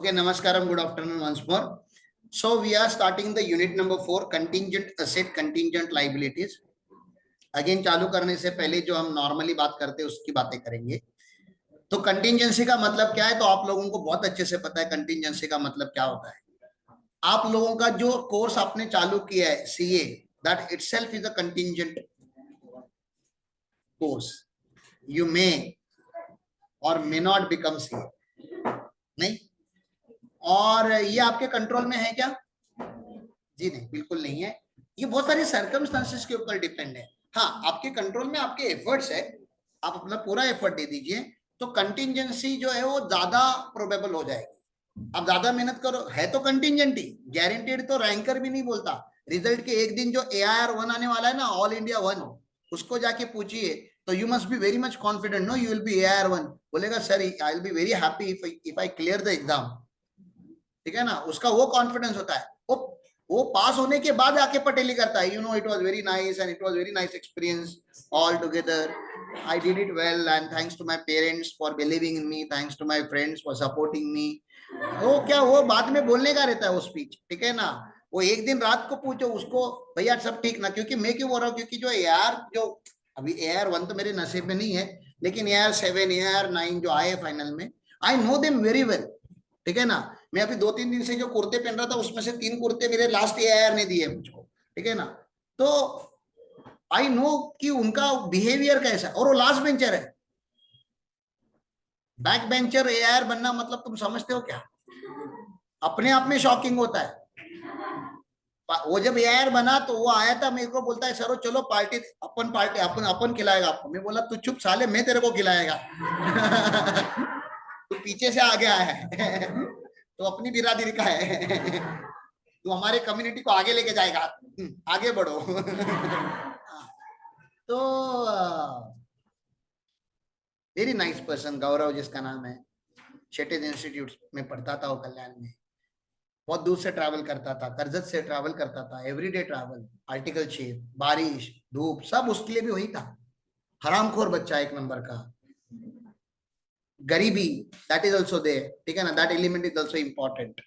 Okay, Namaskaram, good afternoon once more. So we are starting the unit number 4, contingent asset, contingent liabilities. Again चालू करने से पहले जो हम नॉर्मली बात करते हैं उसकी बातें करेंगे. तो कंटिंजेंसी का मतलब क्या है, तो आप लोगों को बहुत अच्छे से पता है कंटिंजेंसी का मतलब क्या होता है. आप लोगों का जो कोर्स आपने चालू किया है CA, that itself is a contingent course. You may और मे नॉट बिकम सीए, नहीं. और ये आपके कंट्रोल में है क्या? जी नहीं, बिल्कुल नहीं है. ये बहुत सारे सर्कमस्टांसेस के ऊपर डिपेंड है. हाँ, आपके कंट्रोल में आपके एफर्ट्स है, आप अपना पूरा एफर्ट दे दीजिए तो कंटिंजेंसी जो है वो ज्यादा प्रोबेबल हो जाएगी. आप ज्यादा मेहनत करो, है तो कंटिंजेंट ही, गारंटेड तो रैंकर भी नहीं बोलता. रिजल्ट के एक दिन जो AIR 1 आने वाला है ना, ऑल इंडिया 1, उसको जाके पूछिए तो you must be very much confident. No, you will be AIR 1. बोलेगा sir I will be very happy if I clear the exam. ठीक है ना, उसका वो कॉन्फिडेंस होता है. वो पास होने के बाद आके पटेली करता है, you know it was very nice and it was very nice experience all together. I did it well and thanks to my parents for believing in me, thanks to my friends for supporting me. वो क्या, वो बाद में बोलने का रहता है वो स्पीच. ठीक है ना, वो एक दिन रात को पूछो उसको, भैया सब ठीक ना. क्योंकि मैं क्यों बोल रहा हूँ, क्योंकि जो AR जो अभी AIR 1 तो मेरे नसीब में नहीं है, लेकिन AIR 7 AIR 9 जो आए फाइनल में, I know them very well. ठीक है ना, मैं अभी 2-3 दिन से जो कुर्ते पहन रहा था उसमें से 3 कुर्ते मेरे लास्ट AIR ने दिए मुझको. ठीक है ना, तो आई नो कि उनका बिहेवियर कैसा है. और वो लास्ट बेंचर है. बैक बेंचर AIR बनना मतलब तुम समझते हो क्या? अपने आप में शॉकिंग होता है. वो जब AIR बना तो वो आया था, मेरे को बोलता है सर चलो पार्टी अपन अपन खिलाएगा आपको. मैं बोला तू चुप साले, मैं तेरे को खिलाएगा. तू पीछे से आगे आया है. तो अपनी बिरादरी का है, तो हमारे कम्युनिटी को आगे लेके जाएगा. आगे बढ़ो. तो वेरी नाइस पर्सन गौरव जिसका नाम है, शेटेज इंस्टीट्यूट में पढ़ता था वो कल्याण में. बहुत दूर से ट्रैवल करता था, करजत से ट्रैवल करता था, एवरीडे ट्रैवल, आर्टिकल शेप, बारिश धूप सब उसके लिए भी वही था. हरामखोर बच्चा एक नंबर का. गरीबी, दैट इज ऑल्सो देयर. ठीक है ना, that element is also important.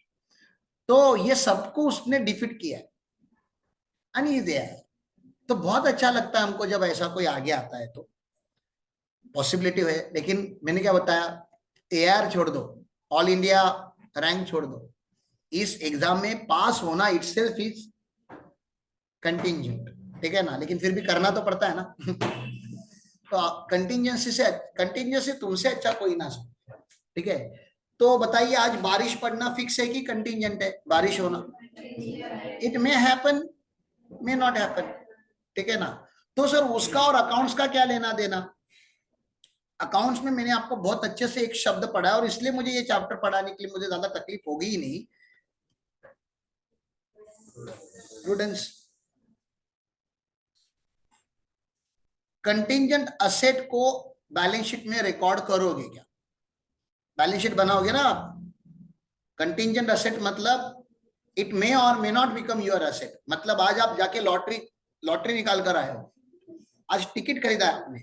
तो ये सबको उसने डिफीट किया है. तो बहुत अच्छा लगता है हमको जब ऐसा कोई आगे आता है. तो पॉसिबिलिटी है, लेकिन मैंने क्या बताया, AIR छोड़ दो, ऑल इंडिया रैंक छोड़ दो, इस एग्जाम में पास होना इटसेल्फ इज कंटिंजेंट. ठीक है ना, लेकिन फिर भी करना तो पड़ता है ना. तो कंटिंजेंसी तुमसे अच्छा कोई ना सकता. ठीक है, तो बताइए आज बारिश पड़ना फिक्स है कि कंटिंजेंट है बारिश होना? It may happen, may not happen. ठीक है ना, तो सर उसका और अकाउंट्स का क्या लेना देना? अकाउंट्स में मैंने आपको बहुत अच्छे से एक शब्द पढ़ा है और इसलिए मुझे ये चैप्टर पढ़ाने के लिए मुझे ज्यादा तकलीफ होगी ही नहीं. प्रूडेंस. कंटिंजेंट असेट को बैलेंस शीट में रिकॉर्ड करोगे क्या? बैलेंस शीट बनाओगे ना आप. कंटिंजेंट असेट मतलब इट मे और may not become your asset. मतलब आज आप जाके लॉटरी निकाल कर आए हो, आज टिकट खरीदा है आपने,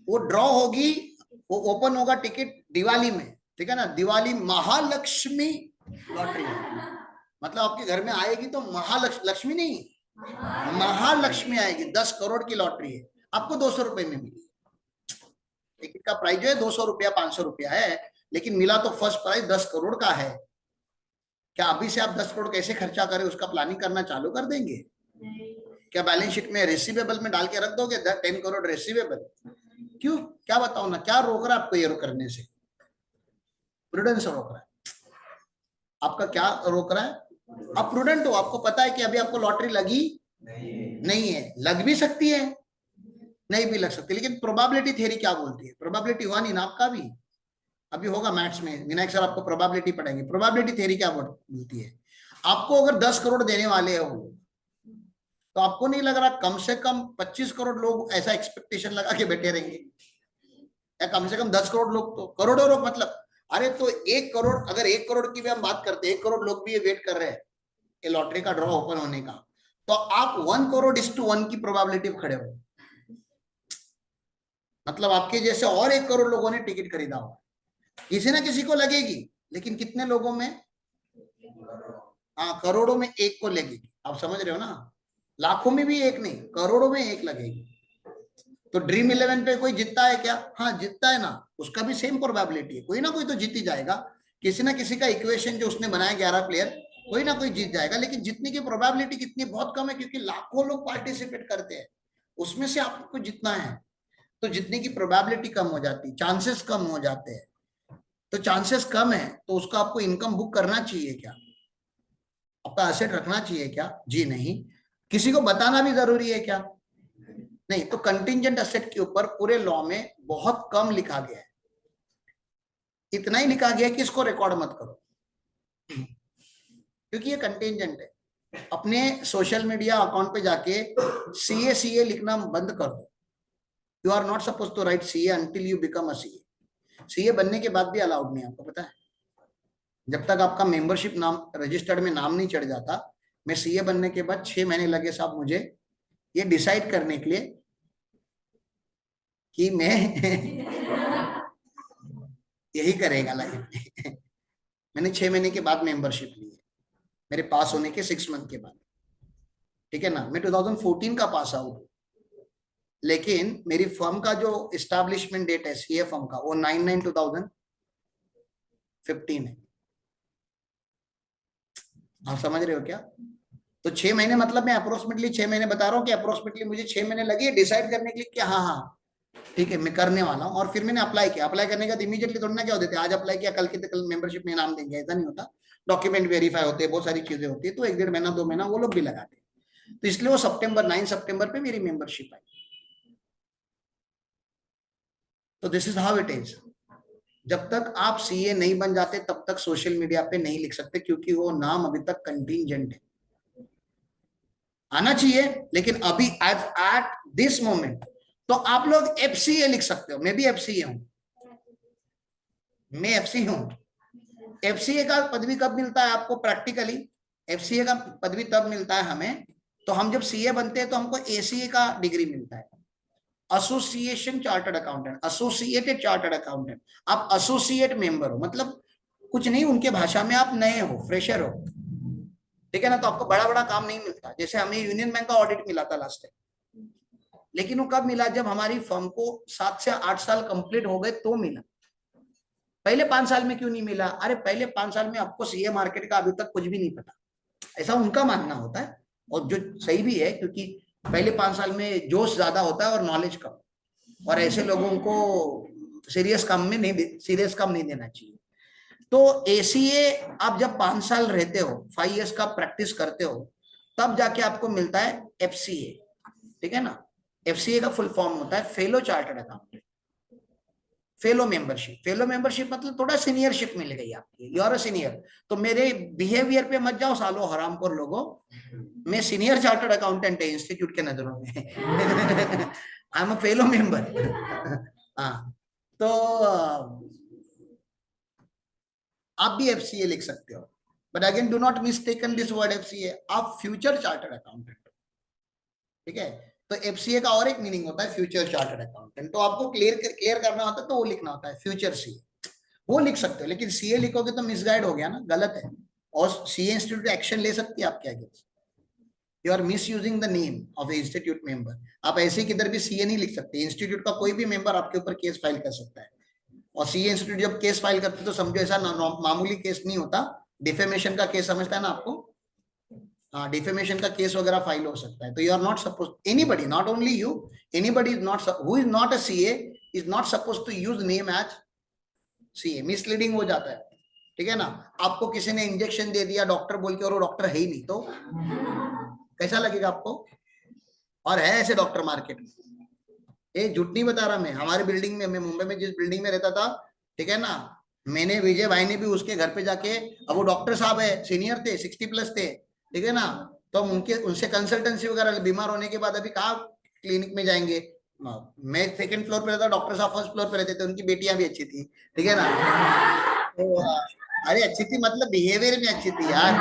वो ड्रॉ होगी, वो ओपन होगा टिकट दिवाली में. ठीक है ना, दिवाली महालक्ष्मी लॉटरी मतलब आपके घर में आएगी तो महालक्ष्मी नहीं, महालक्ष्मी आएगी. 10 करोड़ की लॉटरी है, आपको 200 रुपए में मिली. टिकट का प्राइस जो है 200 रुपया 500 रुपया है, लेकिन मिला तो फर्स्ट प्राइस 10 करोड़ का है. क्या अभी से आप 10 करोड़ कैसे खर्चा करें उसका प्लानिंग करना चालू कर देंगे? क्या बैलेंस शीट में रिसीवेबल में डाल के रख दोगे 10 करोड़ रिसीवेबल? क्यों, क्या बताओ ना, क्या रोक रहा है आपको ये करने से? प्रूडेंस रोक रहा है. आपका क्या रोक रहा है? आप प्रूडेंट हो, आपको पता है कि अभी आपको लॉटरी लगी नहीं है. लग भी सकती है, नहीं भी लग सकती, लेकिन प्रोबेबिलिटी थ्योरी क्या बोलती है? प्रोबेबिलिटी 1 इन आपका भी अभी होगा मैथ्स में, विनायक सर आपको प्रोबेबिलिटी पढ़ाएंगे. प्रोबेबिलिटी थ्योरी क्या बोलती है? आपको अगर 10 करोड़ देने वाले हो तो आपको नहीं लग रहा कम से कम 25 करोड़ लोग ऐसा एक्सपेक्टेशन लगा के बैठे रहेंगे, या कम से कम 10 करोड़ लोग तो, करोड़ों लोग मतलब. अरे तो 1 करोड़, अगर 1 करोड़ की भी हम बात करते हैं, 1 करोड़ लोग भी ये वेट कर रहे हैं ये लॉटरी का ड्रॉ ओपन होने का, तो आप 1 करोड़ इस टू 1 की प्रोबेबिलिटी खड़े हो. मतलब आपके जैसे और 1 करोड़ लोगों ने टिकट खरीदा हुआ, किसी ना किसी को लगेगी. लेकिन कितने लोगों में? हाँ, करोड़ों में एक को लगेगी। आप समझ रहे हो ना, लाखों में भी एक नहीं, करोड़ों में एक लगेगी। तो ड्रीम 11 पे कोई जीतता है क्या? हाँ जीतता है ना, उसका भी सेम प्रोबेबिलिटी है, कोई ना कोई तो जीत ही जाएगा। किसी ना किसी का इक्वेशन जो उसने बनाया 11 प्लेयर, कोई ना कोई जीत जाएगा। लेकिन जीतने की प्रोबेबिलिटी कितनी? बहुत कम है, क्योंकि लाखों लोग पार्टिसिपेट करते हैं, उसमें से आपको जीतना है, तो जीतने की प्रोबेबिलिटी कम हो जाती है, चांसेस कम हो जाते हैं। तो चांसेस कम है, तो उसका आपको इनकम बुक करना चाहिए क्या? आपका एसेट रखना चाहिए क्या? जी नहीं। किसी को बताना भी जरूरी है क्या? नहीं। तो कंटिंजेंट एसेट के ऊपर पूरे लॉ में बहुत कम लिखा गया है, इतना ही लिखा गया है कि इसको रिकॉर्ड मत करो, क्योंकि ये कंटिंजेंट है। अपने सोशल मीडिया अकाउंट पे जाके सीए लिखना बंद कर दो। You are not suppose to write CA until you become a CA. CA बनने के बाद भी अलाउड नहीं, आपको पता है। जब तक आपका मेंबरशिप नाम रजिस्टर्ड में नाम नहीं चढ़ जाता। मैं सीए बनने के बाद 6 महीने लगे साहब मुझे ये डिसाइड करने के लिए कि मैं यही करेगा लाइफ में। मैंने 6 महीने के बाद मेंबरशिप ली है, मेरे पास होने के 6 मंथ के बाद। ठीक है ना, मैं 2014 का पास आउट हूँ, लेकिन मेरी फर्म का जो इस्टेब्लिशमेंट डेट है सीए फर्म का, वो 9/9/2015 है। आप समझ रहे हो क्या? तो 6 महीने मतलब मैं अप्रोक्सीमेटली 6 महीने बता रहा हूँ कि अप्रोक्सीमेटली मुझे 6 महीने लगे डिसाइड करने के लिए कि हाँ हाँ ठीक है मैं करने वाला हूँ। और फिर मैंने अप्लाई किया। अप्लाई करने के बाद इमीडिएटली थोड़ी ना क्या होते थे, आज अप्लाई किया कल के कल मेंबरशिप में नाम देंगे, ऐसा नहीं होता। डॉक्यूमेंट वेरीफाई होते हैं, बहुत सारी चीजें होती है, तो 1 1.5 महीना 2 महीना वो लोग भी लगाते हैं। तो इसलिए वो 9 सितंबर पे मेरी मेंबरशिप आई। तो this is how it is. जब तक आप सीए नहीं बन जाते तब तक सोशल मीडिया पे नहीं लिख सकते, क्योंकि वो नाम अभी तक कंटिंजेंट है। आना चाहिए, लेकिन अभी एट दिस मोमेंट तो आप लोग एफसीए लिख सकते हो। मैं भी एफसीए हूं, मैं एफसी हूं। एफसीए का पदवी कब मिलता है आपको प्रैक्टिकली? एफसीए का पदवी तब मिलता है हमें, तो हम जब सीए बनते हैं तो हमको एसीए का डिग्री मिलता है, association chartered accountant, associated chartered accountant. आप एसोसिएट मेंबर हो, मतलब कुछ नहीं, उनके भाषा में आप नए हो, फ्रेशर हो। ठीक है ना, तो आपको बड़ा बड़ा काम नहीं मिलता। जैसे हमें यूनियन बैंक का ऑडिट मिला था लास्ट टाइम, लेकिन वो कब मिला? जब हमारी फर्म को 7 से 8 साल कंप्लीट हो गए तो मिला। पहले 5 साल में क्यों नहीं मिला? अरे पहले 5 साल में आपको सीए मार्केट का अभी तक कुछ भी नहीं पता, ऐसा उनका मानना होता है। और जो सही भी है, क्योंकि पहले 5 साल में जोश ज्यादा होता है और नॉलेज कम, और ऐसे लोगों को सीरियस काम में नहीं, सीरियस काम नहीं देना चाहिए। तो एसीए आप जब 5 साल रहते हो, 5 इयर्स का प्रैक्टिस करते हो, तब जाके आपको मिलता है एफसीए। ठीक है ना, एफसीए का फुल फॉर्म होता है fellow chartered accountant. Fellow membership, fellow membership मतलब थोड़ा सीनियरशिप मिल गई आपकी, यू आर अ सीनियर। तो मेरे बिहेवियर पे मत जाओ सालो हरामखोर लोगों, मैं सीनियर चार्टर्ड अकाउंटेंट है इंस्टीट्यूट के नजरों में। आई एम अ फेलो मेंबर। हाँ, तो आप भी एफसीए लिख सकते हो, but again do not mistaken this word FCA, आप फ्यूचर चार्टर्ड अकाउंटेंट। ठीक है, तो एफसीए का और एक मीनिंग होता है फ्यूचर चार्टर्ड अकाउंटेंट। तो आपको क्लियर करना होता है, तो वो लिखना होता है फ्यूचर सीए, वो लिख सकते हो। लेकिन सीए लिखोगे तो मिसगाइड हो गया ना, गलत है। और सीए इंस्टीट्यूट एक्शन ले सकती है आपके against. You are misusing the name of institute member. आप ऐसे किधर भी सीए नहीं लिख सकते, इंस्टीट्यूट का कोई भी मेंबर आपके ऊपर केस फाइल कर सकता है। और सीए इंस्टीट्यूट जब केस फाइल करते तो समझो ऐसा मामूली केस नहीं होता, डिफेमेशन का केस समझता है ना आपको। हाँ, डिफेमेशन का केस वगैरह फाइल हो सकता है। तो you are not suppose anybody, not only you, anybody is not who is not a CA is not suppose to use name as CA, misleading हो जाता है। ठीक है ना, आपको किसी ने इंजेक्शन दे दिया डॉक्टर बोल के, और वो डॉक्टर है ही नहीं, तो कैसा लगेगा आपको? और है ऐसे डॉक्टर मार्केट में, ये झूठ नहीं बता रहा मैं। हमारे बिल्डिंग में, मैं मुंबई में जिस बिल्डिंग में रहता था, ठीक है ना, मैंने, विजय भाई ने भी उसके घर पे जाके, अब वो डॉक्टर साहब है, सीनियर थे, 60+ थे, ठीक है ना, तो हम उनके उनसे कंसल्टेंसी वगैरह, बीमार होने के बाद अभी कहाँ क्लिनिक में जाएंगे। मैं सेकंड फ्लोर पे रहता, डॉक्टर साहब फर्स्ट फ्लोर पे रहते थे, उनकी बेटियां भी अच्छी थी। ठीक है ना, तो अरे अच्छी थी मतलब बिहेवियर में अच्छी थी यार।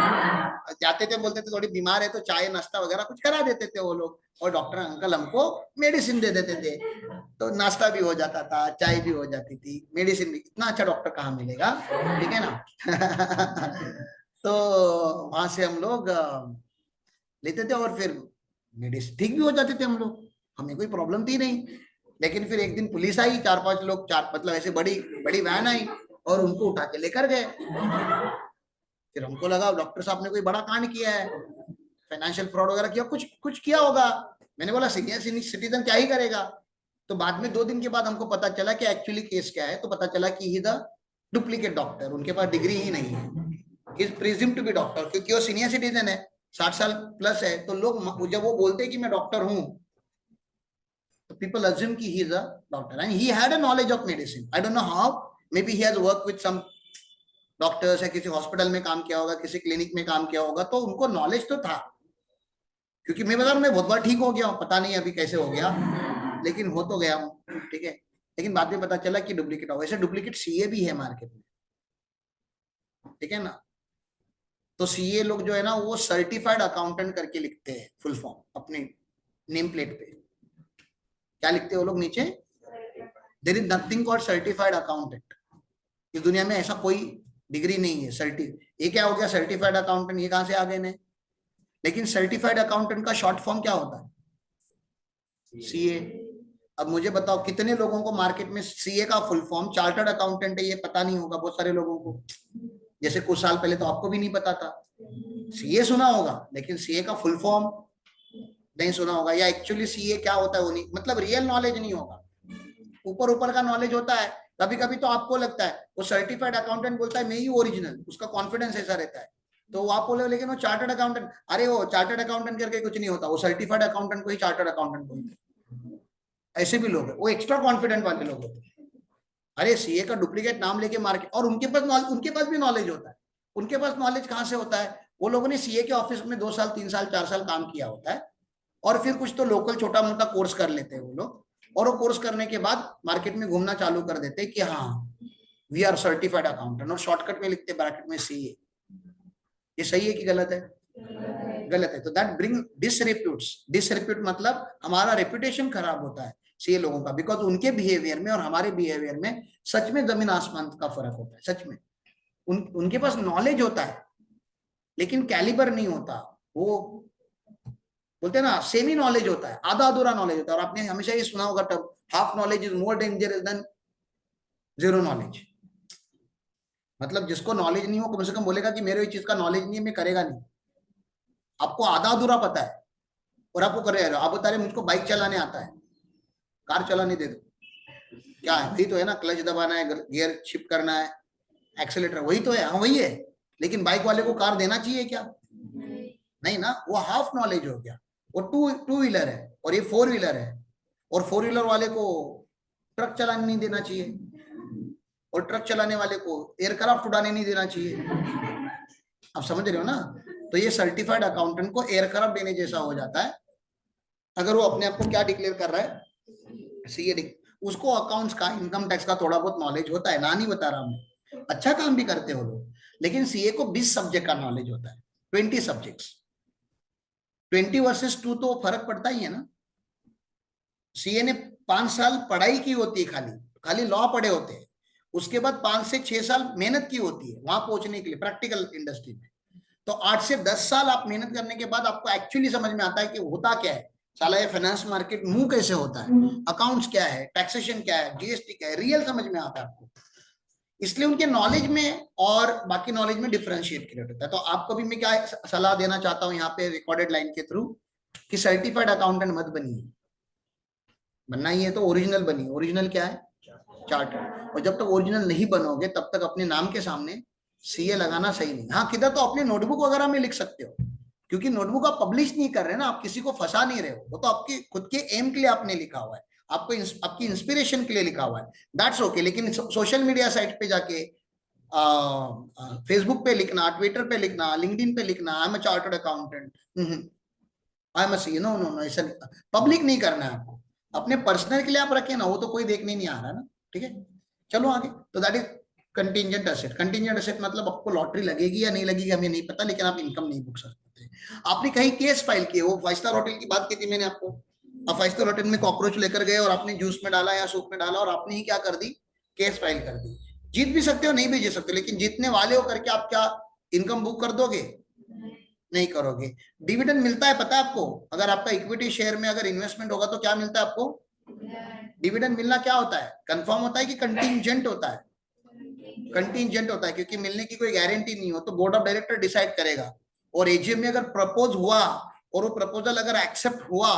जाते थे बोलते थे थोड़ी बीमार है तो चाय नाश्ता वगैरह कुछ करा देते थे वो लोग, और डॉक्टर अंकल हमको मेडिसिन दे देते थे, तो नाश्ता भी हो जाता था, चाय भी हो जाती थी, मेडिसिन भी। इतना अच्छा डॉक्टर कहाँ मिलेगा, ठीक है ना। तो वहां से हम लोग लेते थे, और फिर मेडिसिन ठीक भी हो जाते थे हम लोग, हमें कोई प्रॉब्लम थी नहीं। लेकिन फिर एक दिन पुलिस आई, 4-5 लोग, चार मतलब ऐसे बड़ी बड़ी वैन आई, और उनको उठा के लेकर गए। फिर हमको लगा डॉक्टर साहब ने कोई बड़ा कांड किया है, फाइनेंशियल फ्रॉड वगैरह किया, कुछ कुछ किया होगा। मैंने बोला सीनियर सिटीजन क्या ही करेगा। तो बाद में 2 दिन के बाद हमको पता चला कि एक्चुअली केस क्या है, तो पता चला कि ही द डुप्लीकेट डॉक्टर, उनके पास डिग्री ही नहीं है, he is presume to be doctor, क्योंकि वो सीनियर सिटीजन है, 60 साल प्लस है। तो लोग जब वो बोलते हैं कि मैं डॉक्टर हूँ, तो people assume कि he is a doctor and he had a knowledge of medicine. I don't know how, maybe he has worked with some doctors, या किसी हॉस्पिटल में काम किया होगा, किसी क्लिनिक में काम किया होगा, तो उनको नॉलेज तो था। क्योंकि मैं बता रहा हूँ, मैं बहुत बार ठीक हो गया हूँ, पता नहीं अभी कैसे हो गया, लेकिन हो तो गया हूँ, ठीक है। लेकिन बाद में पता चला कि डुप्लीकेट हो, वैसे डुप्लीकेट सीए भी है मार्केट में, ठीक है ना। तो सीए लोग जो है ना, वो सर्टिफाइड अकाउंटेंट करके लिखते हैं फुल फॉर्म अपने नेम प्लेट पे। क्या लिखते हैं वो लोग नीचे? There is nothing called certified accountant. इस दुनिया में ऐसा कोई डिग्री नहीं है सर्टि ये क्या हो गया सर्टिफाइड अकाउंटेंट, ये कहां से आ गए ने। लेकिन सर्टिफाइड अकाउंटेंट का शॉर्ट फॉर्म क्या होता है? सीए। अब मुझे बताओ कितने लोगों को मार्केट में सीए का फुल फॉर्म चार्टर्ड अकाउंटेंट है ये पता नहीं होगा, बहुत सारे लोगों को। जैसे कुछ साल पहले तो आपको भी नहीं पता था, सीए सुना होगा लेकिन सीए का फुल फॉर्म नहीं सुना होगा, या एक्चुअली सीए क्या होता है वो नहीं, मतलब रियल नॉलेज नहीं होगा, ऊपर ऊपर का नॉलेज होता है। कभी कभी तो आपको लगता है वो सर्टिफाइड अकाउंटेंट बोलता है मैं ही ओरिजिनल, उसका कॉन्फिडेंस ऐसा रहता है, तो आप बोले लेकिन वो चार्टर्ड अकाउंटेंट, अरे वो चार्टर्ड अकाउंटेंट करके कुछ नहीं होता, वो सर्टिफाइड अकाउंटेंट को ही चार्टर्ड अकाउंटेंट बोलते हैं। ऐसे भी लोग हैं, वो एक्स्ट्रा कॉन्फिडेंट वाले लोग होते हैं। अरे सीए का डुप्लीकेट नाम लेके मार्केट, और उनके पास भी नॉलेज होता है। उनके पास नॉलेज कहां से होता है? वो लोगों ने सीए के ऑफिस में 2 साल 3 साल 4 साल काम किया होता है, और फिर कुछ तो लोकल छोटा मोटा कोर्स कर लेते हैं वो लोग, और वो कोर्स करने के बाद मार्केट में घूमना चालू कर देते हैं कि हाँ वी आर सर्टिफाइड अकाउंटेंट, और शॉर्टकट में लिखते ब्रैकेट में सीए। ये सही है कि गलत है? गलत है। तो दैट ब्रिंग डिसरिप्यूट्स, डिसरिप्यूट मतलब हमारा रेपुटेशन खराब होता है सीए लोगों का, बिकॉज उनके बिहेवियर में और हमारे बिहेवियर में सच में जमीन आसमान का फर्क होता है, सच में। उनके पास नॉलेज होता है लेकिन कैलिबर नहीं होता, वो बोलते हैं ना सेमी नॉलेज होता है, आधा अधूरा नॉलेज होता है। और आपने हमेशा ये सुना होगा term, half knowledge is more dangerous than zero knowledge. मतलब जिसको नॉलेज नहीं हो कम से कम बोलेगा कि मेरे इस चीज का नॉलेज नहीं है, मैं करेगा नहीं। आपको आधा अधूरा पता है और आपको कर रहे हो, आप बता रहे मुझको बाइक चलाने आता है, कार चलाने दे दो, क्या है? वही तो है ना, क्लच दबाना है, गियर शिफ्ट करना है, एक्सेलेटर, वही तो है। हाँ वही है, लेकिन बाइक वाले को कार देना चाहिए क्या? नहीं ना, वो हाफ नॉलेज हो गया। वो टू टू व्हीलर है और ये 4 व्हीलर है, और 4 व्हीलर वाले को ट्रक चलाने नहीं देना चाहिए, और ट्रक चलाने वाले को एयरक्राफ्ट उड़ाने नहीं देना चाहिए। आप समझ रहे हो ना? तो ये सर्टिफाइड अकाउंटेंट को एयरक्राफ्ट देने जैसा हो जाता है अगर वो अपने आप को क्या डिक्लेयर कर रहा है, सीए। उसको अकाउंट्स का, इनकम टैक्स का थोड़ा बहुत नॉलेज होता है ना, नहीं बता रहा मैं, अच्छा काम भी करते हो लोग, लेकिन सीए को 20 सब्जेक्ट का नॉलेज होता है, 20 सब्जेक्ट्स। 20 वर्सेस 2 तो फर्क पड़ता ही है ना। सीए ने 5 साल पढ़ाई की होती है, खाली खाली लॉ पढ़े होते हैं, उसके बाद 5 से 6 साल मेहनत की होती है वहां पहुंचने के लिए प्रैक्टिकल इंडस्ट्री में। तो 8 से 10 साल आप मेहनत करने के बाद आपको एक्चुअली समझ में आता है कि होता क्या है, साला ये फाइनेंस मार्केट मूव कैसे होता है, अकाउंट्स क्या है, टैक्सेशन क्या है, जीएसटी क्या है, रियल समझ में आता है आपको। इसलिए उनके नॉलेज में और बाकी नॉलेज में डिफरेंशिएट क्रिएट होता है। तो आपको भी मैं क्या सलाह देना चाहता हूं यहाँ पे रिकॉर्डेड लाइन के थ्रू, कि सर्टिफाइड अकाउंटेंट मत बनिए, बनना ही है तो ओरिजिनल बनिए। ओरिजिनल क्या है? चार्टर्ड। और जब तक ओरिजिनल नहीं बनोगे तब तक अपने नाम के सामने सीए लगाना सही नहीं। हाँ किधर तो अपने नोटबुक वगैरह में लिख सकते हो, क्योंकि नोटबुक आप पब्लिश नहीं कर रहे ना, आप किसी को फंसा नहीं रहे हो, वो तो आपके खुद के एम के लिए आपने लिखा हुआ है, आपको आपकी इंस्पिरेशन के लिए लिखा हुआ है, दैट्स ओके। लेकिन सोशल मीडिया साइट पे जाके फेसबुक पे लिखना, ट्विटर पे लिखना, लिंक्डइन पे लिखना I am a chartered accountant, I am a CA, no no no, ऐसा पब्लिक नहीं करना है आपको। अपने पर्सनल के लिए आप रखें ना, वो तो कोई देखने नहीं आ रहा ना, ठीक है। चलो आगे। तो दैट इज कंटिंजेंट एसेट मतलब आपको लॉटरी लगेगी या नहीं लगेगी हमें नहीं पता, लेकिन आप इनकम नहीं बुक सकते। आपने कहीं केस फाइल किए, वो 5 स्टार होटल की बात की थी मैंने आपको। आप 5 स्टार होटल में कॉकरोच लेकर गए और आपने जूस में डाला या सूप में डाला और आपने ही क्या कर दी, केस फाइल कर दी। जीत भी सकते हो नहीं भी जीत सकते, लेकिन जीतने वाले हो करके आप क्या इनकम बुक कर दोगे, नहीं करोगे। डिविडेंड मिलता है पता है आपको, अगर आपका इक्विटी शेयर में अगर इन्वेस्टमेंट होगा तो क्या मिलता है आपको, डिविडेंड मिलना क्या होता है, कंफर्म होता है कि कंटिंजेंट होता है, कंटिंजेंट होता है, क्योंकि मिलने की कोई गारंटी नहीं हो, तो बोर्ड ऑफ डायरेक्टर डिसाइड करेगा। और एजीएम में अगर प्रपोज हुआ और वो प्रपोजल अगर एक्सेप्ट हुआ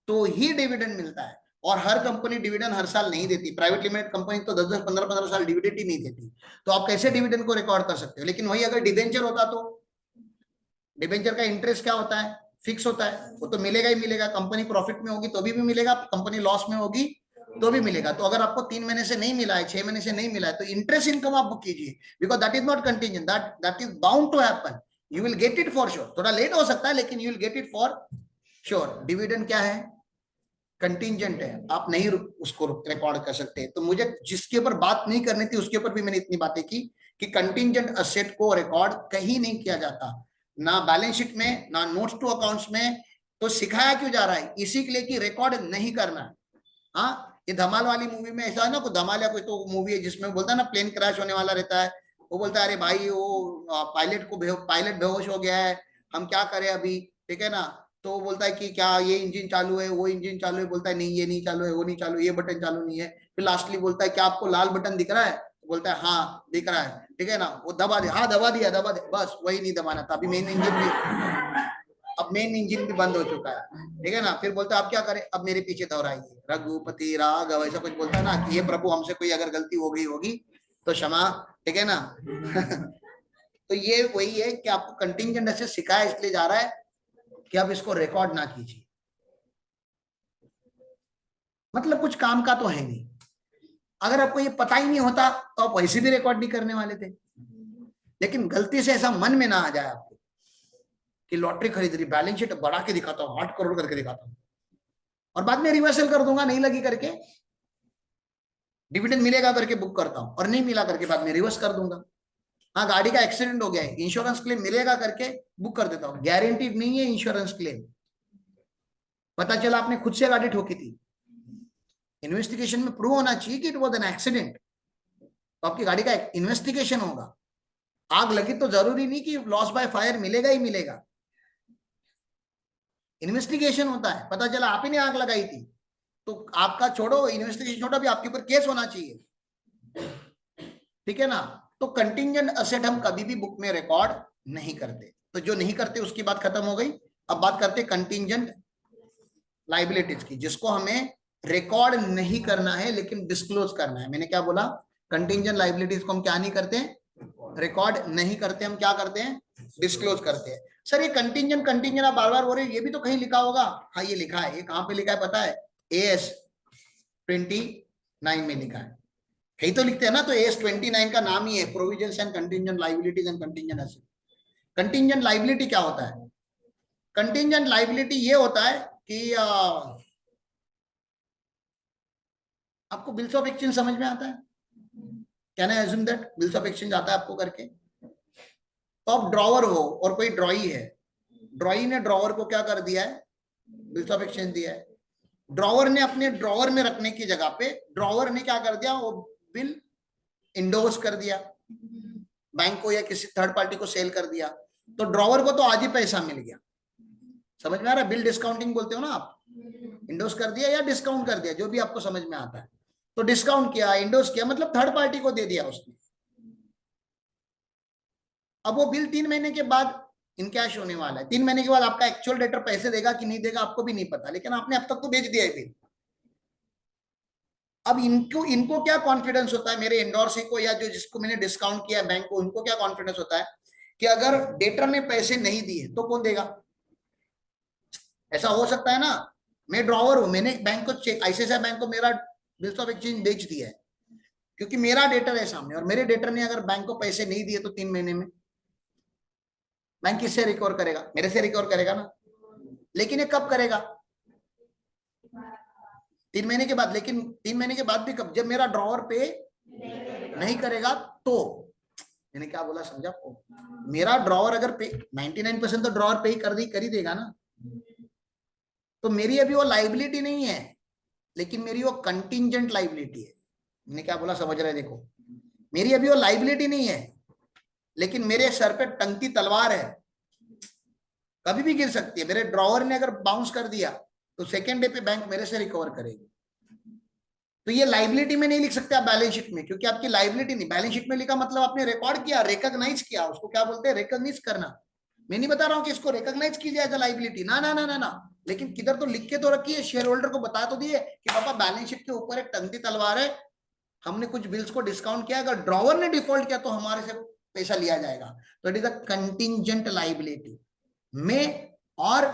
तो ही डिविडेंड मिलता है। और हर कंपनी डिविडेंड हर साल नहीं देती, प्राइवेट लिमिटेड कंपनी तो 10-10 15-15 साल डिविडेंड ही नहीं देती, तो आप कैसे डिविडेंड को रिकॉर्ड कर सकते हो। लेकिन वही अगर डिबेंचर होता तो डिबेंचर का इंटरेस्ट क्या होता है, फिक्स होता है, वो तो मिलेगा ही मिलेगा, कंपनी प्रॉफिट में होगी तो भी मिलेगा, कंपनी लॉस में होगी तो भी मिलेगा। तो अगर आपको 3 महीने से नहीं मिला है, 6 महीने से नहीं मिला है, तो इंटरेस्ट इनकम आप बुक कीजिए, because that is not contingent, that is bound to happen, you will get it for sure. थोड़ा लेट हो सकता है लेकिन you will get it for sure. Dividend क्या है, कंटिंजेंट है, आप नहीं उसको रिकॉर्ड कर सकते। तो मुझे जिसके ऊपर बात नहीं करनी थी उसके ऊपर भी मैंने इतनी बातें की कि कंटिंजेंट असेट को रिकॉर्ड कहीं नहीं किया जाता, ना बैलेंस शीट में ना नोट्स टू अकाउंट्स में। तो सिखाया क्यों जा रहा है, इसी के लिए कि रिकॉर्ड नहीं करना है। हाँ, ये धमाल वाली मूवी में ऐसा है ना, कोई धमाल या कोई तो मूवी है जिसमें बोलता है ना प्लेन क्रैश होने वाला रहता है, वो बोलता है अरे भाई वो पायलट बेहोश हो गया है, हम क्या करें अभी, ठीक है ना। तो वो बोलता है कि क्या ये इंजन चालू है, वो इंजन चालू है, बोलता है नहीं ये नहीं चालू है, वो नहीं चालू, ये बटन चालू नहीं है। फिर लास्टली बोलता है क्या आपको लाल बटन दिख रहा है, तो बोलता है हाँ दिख रहा है, ठीक है ना, वो दबा दे, हाँ दबा दिया, बस वही नहीं दबाना था, अभी मेन इंजन भी, अब मेन इंजन भी बंद हो चुका है, ठीक है ना। फिर बोलता है आप क्या करें, अब मेरे पीछे दोहराइए रघुपति राघव, ऐसा कुछ बोलता है ना कि ये प्रभु हमसे कोई अगर गलती हो गई होगी तो क्षमा, ठीक है ना। तो ये वही है कि आपको कंटिंजेंट ऐसे सिखाया इसलिए जा रहा है कि आप इसको रिकॉर्ड ना कीजिए, मतलब कुछ काम का तो है नहीं। अगर आपको ये पता ही नहीं होता तो आप वैसे भी रिकॉर्ड नहीं करने वाले थे। लेकिन गलती से ऐसा मन में ना आ जाए आपको कि लॉटरी खरीद रही, बैलेंस शीट बढ़ा के दिखाता हूँ, 8 करोड़ करके दिखाता हूँ और बाद में रिवर्सल कर दूंगा नहीं लगी करके, डिविडेंड मिलेगा करके बुक करता हूं और नहीं मिला करके बाद में रिवर्स कर दूंगा। हाँ, गाड़ी का एक्सीडेंट हो गया है, इंश्योरेंस क्लेम मिलेगा करके बुक कर देता हूँ, गारंटीड नहीं है इंश्योरेंस क्लेम। पता चला आपने खुद से गाड़ी ठोकी थी, इन्वेस्टिगेशन में प्रूव होना चाहिए कि इट वॉज एन एक्सीडेंट, तो आपकी गाड़ी का इन्वेस्टिगेशन होगा। आग लगी तो जरूरी नहीं कि लॉस बाय फायर मिलेगा ही मिलेगा, इन्वेस्टिगेशन होता है। पता चला आप ही ने आग लगाई थी तो आपका छोड़ो, इन्वेस्टिगेशन छोड़ो, भी आपके ऊपर केस होना चाहिए, ठीक है ना। तो कंटिंजेंट असेट हम कभी भी बुक में रिकॉर्ड नहीं करते, तो जो नहीं करते उसकी बात खत्म हो गई। अब बात करते कंटिंजेंट लाइबिलिटीज की, जिसको हमें रिकॉर्ड नहीं करना है लेकिन डिस्क्लोज करना है। मैंने क्या बोला, कंटिंजेंट लाइबिलिटीज को हम क्या नहीं करते, रिकॉर्ड नहीं करते, हम क्या करते हैं, डिस्क्लोज करते हैं। सर ये कंटिंजेंट आप बार बार बोल रहे हैं, ये भी तो कहीं लिखा होगा। हाँ ये लिखा है, ये कहां पे लिखा है पता है, AS 29 में लिखा है, यही तो लिखते हैं ना। तो AS 29 का नाम ही है provisions and contingent liabilities and contingent asset. Contingent liability क्या होता है, कंटिंजेंट लाइबिलिटी ये होता है कि आपको बिल्स ऑफ एक्सचेंज समझ में आता है, can I assume that bills of exchange आता है आपको करके। तो आप ड्रॉवर हो और कोई ड्रॉई है, ड्रॉई ने ड्रॉवर को क्या कर दिया है, बिल्स ऑफ एक्सचेंज दिया है। ड्रॉवर ने अपने ड्रॉवर में रखने की जगह पे ड्रॉवर ने क्या कर दिया, वो बिल इंडोर्स कर दिया, बैंक को या किसी थर्ड पार्टी को सेल कर दिया, तो ड्रॉवर को तो आज ही पैसा मिल गया। समझ में आ रहा है, बिल डिस्काउंटिंग बोलते हो ना आप, इंडोर्स कर दिया या डिस्काउंट कर दिया, जो भी आपको समझ में आता है। तो डिस्काउंट किया, इंडोर्स किया, मतलब थर्ड पार्टी को दे दिया उसने। अब वो बिल 3 महीने के बाद इनकैश होने वाला है, 3 महीने के बाद आपका एक्चुअल डेटर पैसे देगा कि नहीं देगा आपको भी नहीं पता, लेकिन आपने अब तक तो बेच दिया है बिल। अब इनको क्या कॉन्फिडेंस होता है, मेरे एंडोर्सी को या जो जिसको मैंने डिस्काउंट किया है बैंक को, उनको क्या कॉन्फिडेंस होता है कि अगर डेटर ने पैसे नहीं दिए तो कौन देगा। ऐसा हो सकता है ना, मैं ड्रॉवर हूं, मैंने बैंक को चेक, आईसीआईसीआई बैंक को मेरा बिल्स ऑफ एक्सचेंज बेच दिया है, क्योंकि मेरा डेटर है सामने, और मेरे डेटर ने अगर बैंक को पैसे नहीं दिए तो 3 महीने में बैंक किससे रिकवर करेगा, मेरे से रिकवर करेगा ना। लेकिन ये कब करेगा, 3 महीने के बाद। लेकिन 3 महीने के बाद भी कब, जब मेरा ड्रॉवर पे नहीं करेगा तो मैंने क्या बोला समझा आपको? मेरा ड्रॉवर अगर पे 99% तो ड्रॉवर पे ही कर ही देगा ना, तो मेरी अभी वो लाइबिलिटी नहीं है, लेकिन मेरी वो कंटिंजेंट लाइबिलिटी है। मैंने क्या बोला समझ रहे? देखो, मेरी अभी वो लाइबिलिटी नहीं है, लेकिन मेरे सर पे टंकी तलवार है, कभी भी गिर सकती है। मेरे ड्रॉवर ने अगर बाउंस कर दिया तो सेकेंड डे पे बैंक मेरे से रिकवर करेगी। तो ये लाइबिलिटी में नहीं लिख सकते आप बैलेंस शीट में, क्योंकि आपकी लाइबिलिटी नहीं। बैलेंस शीट में लिखा मतलब आपने रिकॉर्ड किया, रिकॉग्नाइज किया, उसको क्या बोलते हैं? रिकॉग्नाइज करना। मैं नहीं बता रहा हूं कि इसको रिकॉग्नाइज की जाए लाइबिलिटी, ना ना ना ना ना, लेकिन किधर तो लिख के तो रखी है, शेयर होल्डर को बता तो दिए कि पापा बैलेंस शीट के ऊपर एक टंकी तलवार है, हमने कुछ बिल्स को डिस्काउंट किया, अगर ड्रॉवर ने डिफॉल्ट किया तो हमारे से पैसा लिया जाएगा। तो it is a contingent liability, may और